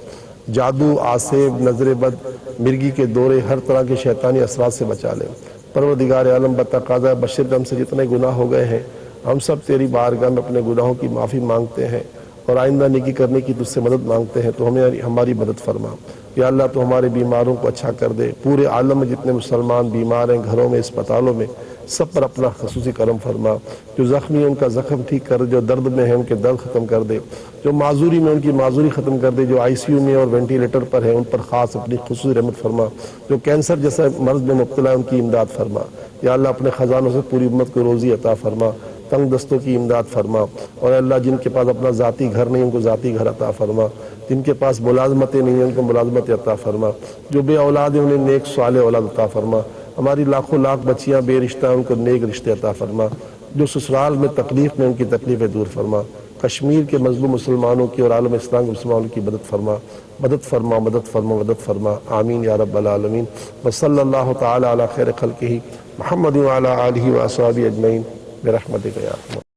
جادو، آسیب، نظر بد، مرگی کے دورے، ہر طرح کے شیطانی اثرات سے بچا لے۔ پروردگار عالم بتقاضۂ بشر ہم سے جتنے گناہ ہو گئے ہیں، ہم سب تیری بارگاہ میں اپنے گناہوں کی معافی مانگتے ہیں اور آئندہ نیکی کرنے کی تجھ سے مدد مانگتے ہیں، تو ہمیں ہماری مدد فرما یا اللہ، تو ہمارے بیماروں کو اچھا کر دے، پورے عالم میں جتنے مسلمان بیمار ہیں، گھروں میں، اسپتالوں میں، سب پر اپنا خصوصی کرم فرما، جو زخمی ہیں ان کا زخم ٹھیک کر دے، جو درد میں ہیں ان کے درد ختم کر دے، جو معذوری میں ان کی معذوری ختم کر دے، جو آئی سی یو میں اور وینٹیلیٹر پر ہیں ان پر خاص اپنی خصوصی رحمت فرما، جو کینسر جیسا مرض میں مبتلا ہے ان کی امداد فرما یا اللہ، اپنے خزانوں سے پوری امت کو روزی عطا فرما، تنگ دستوں کی امداد فرما، اور اللہ جن کے پاس اپنا ذاتی گھر نہیں ان کو ذاتی گھر عطا فرما، جن کے پاس ملازمتیں نہیں ہیں ان کو ملازمت عطا فرما، جو بے اولاد ہیں انہیں نیک صالح اولاد عطا فرما، ہماری لاکھوں لاکھ بچیاں بے رشتہ ہیں ان کو نیک رشتے عطا فرما، جو سسرال میں تکلیف میں ان کی تکلیفیں دور فرما، کشمیر کے مظلوم مسلمانوں کی اور عالم اسلام کے مسلمانوں کی مدد فرما، مدد فرما، مدد فرما، مدد فرما، آمین یا رب العالمین۔ وصلی اللہ تعالی علی خیر خلقہ محمد وعلی آلہ واصحابہ اجمعین برحمتک یا ارحم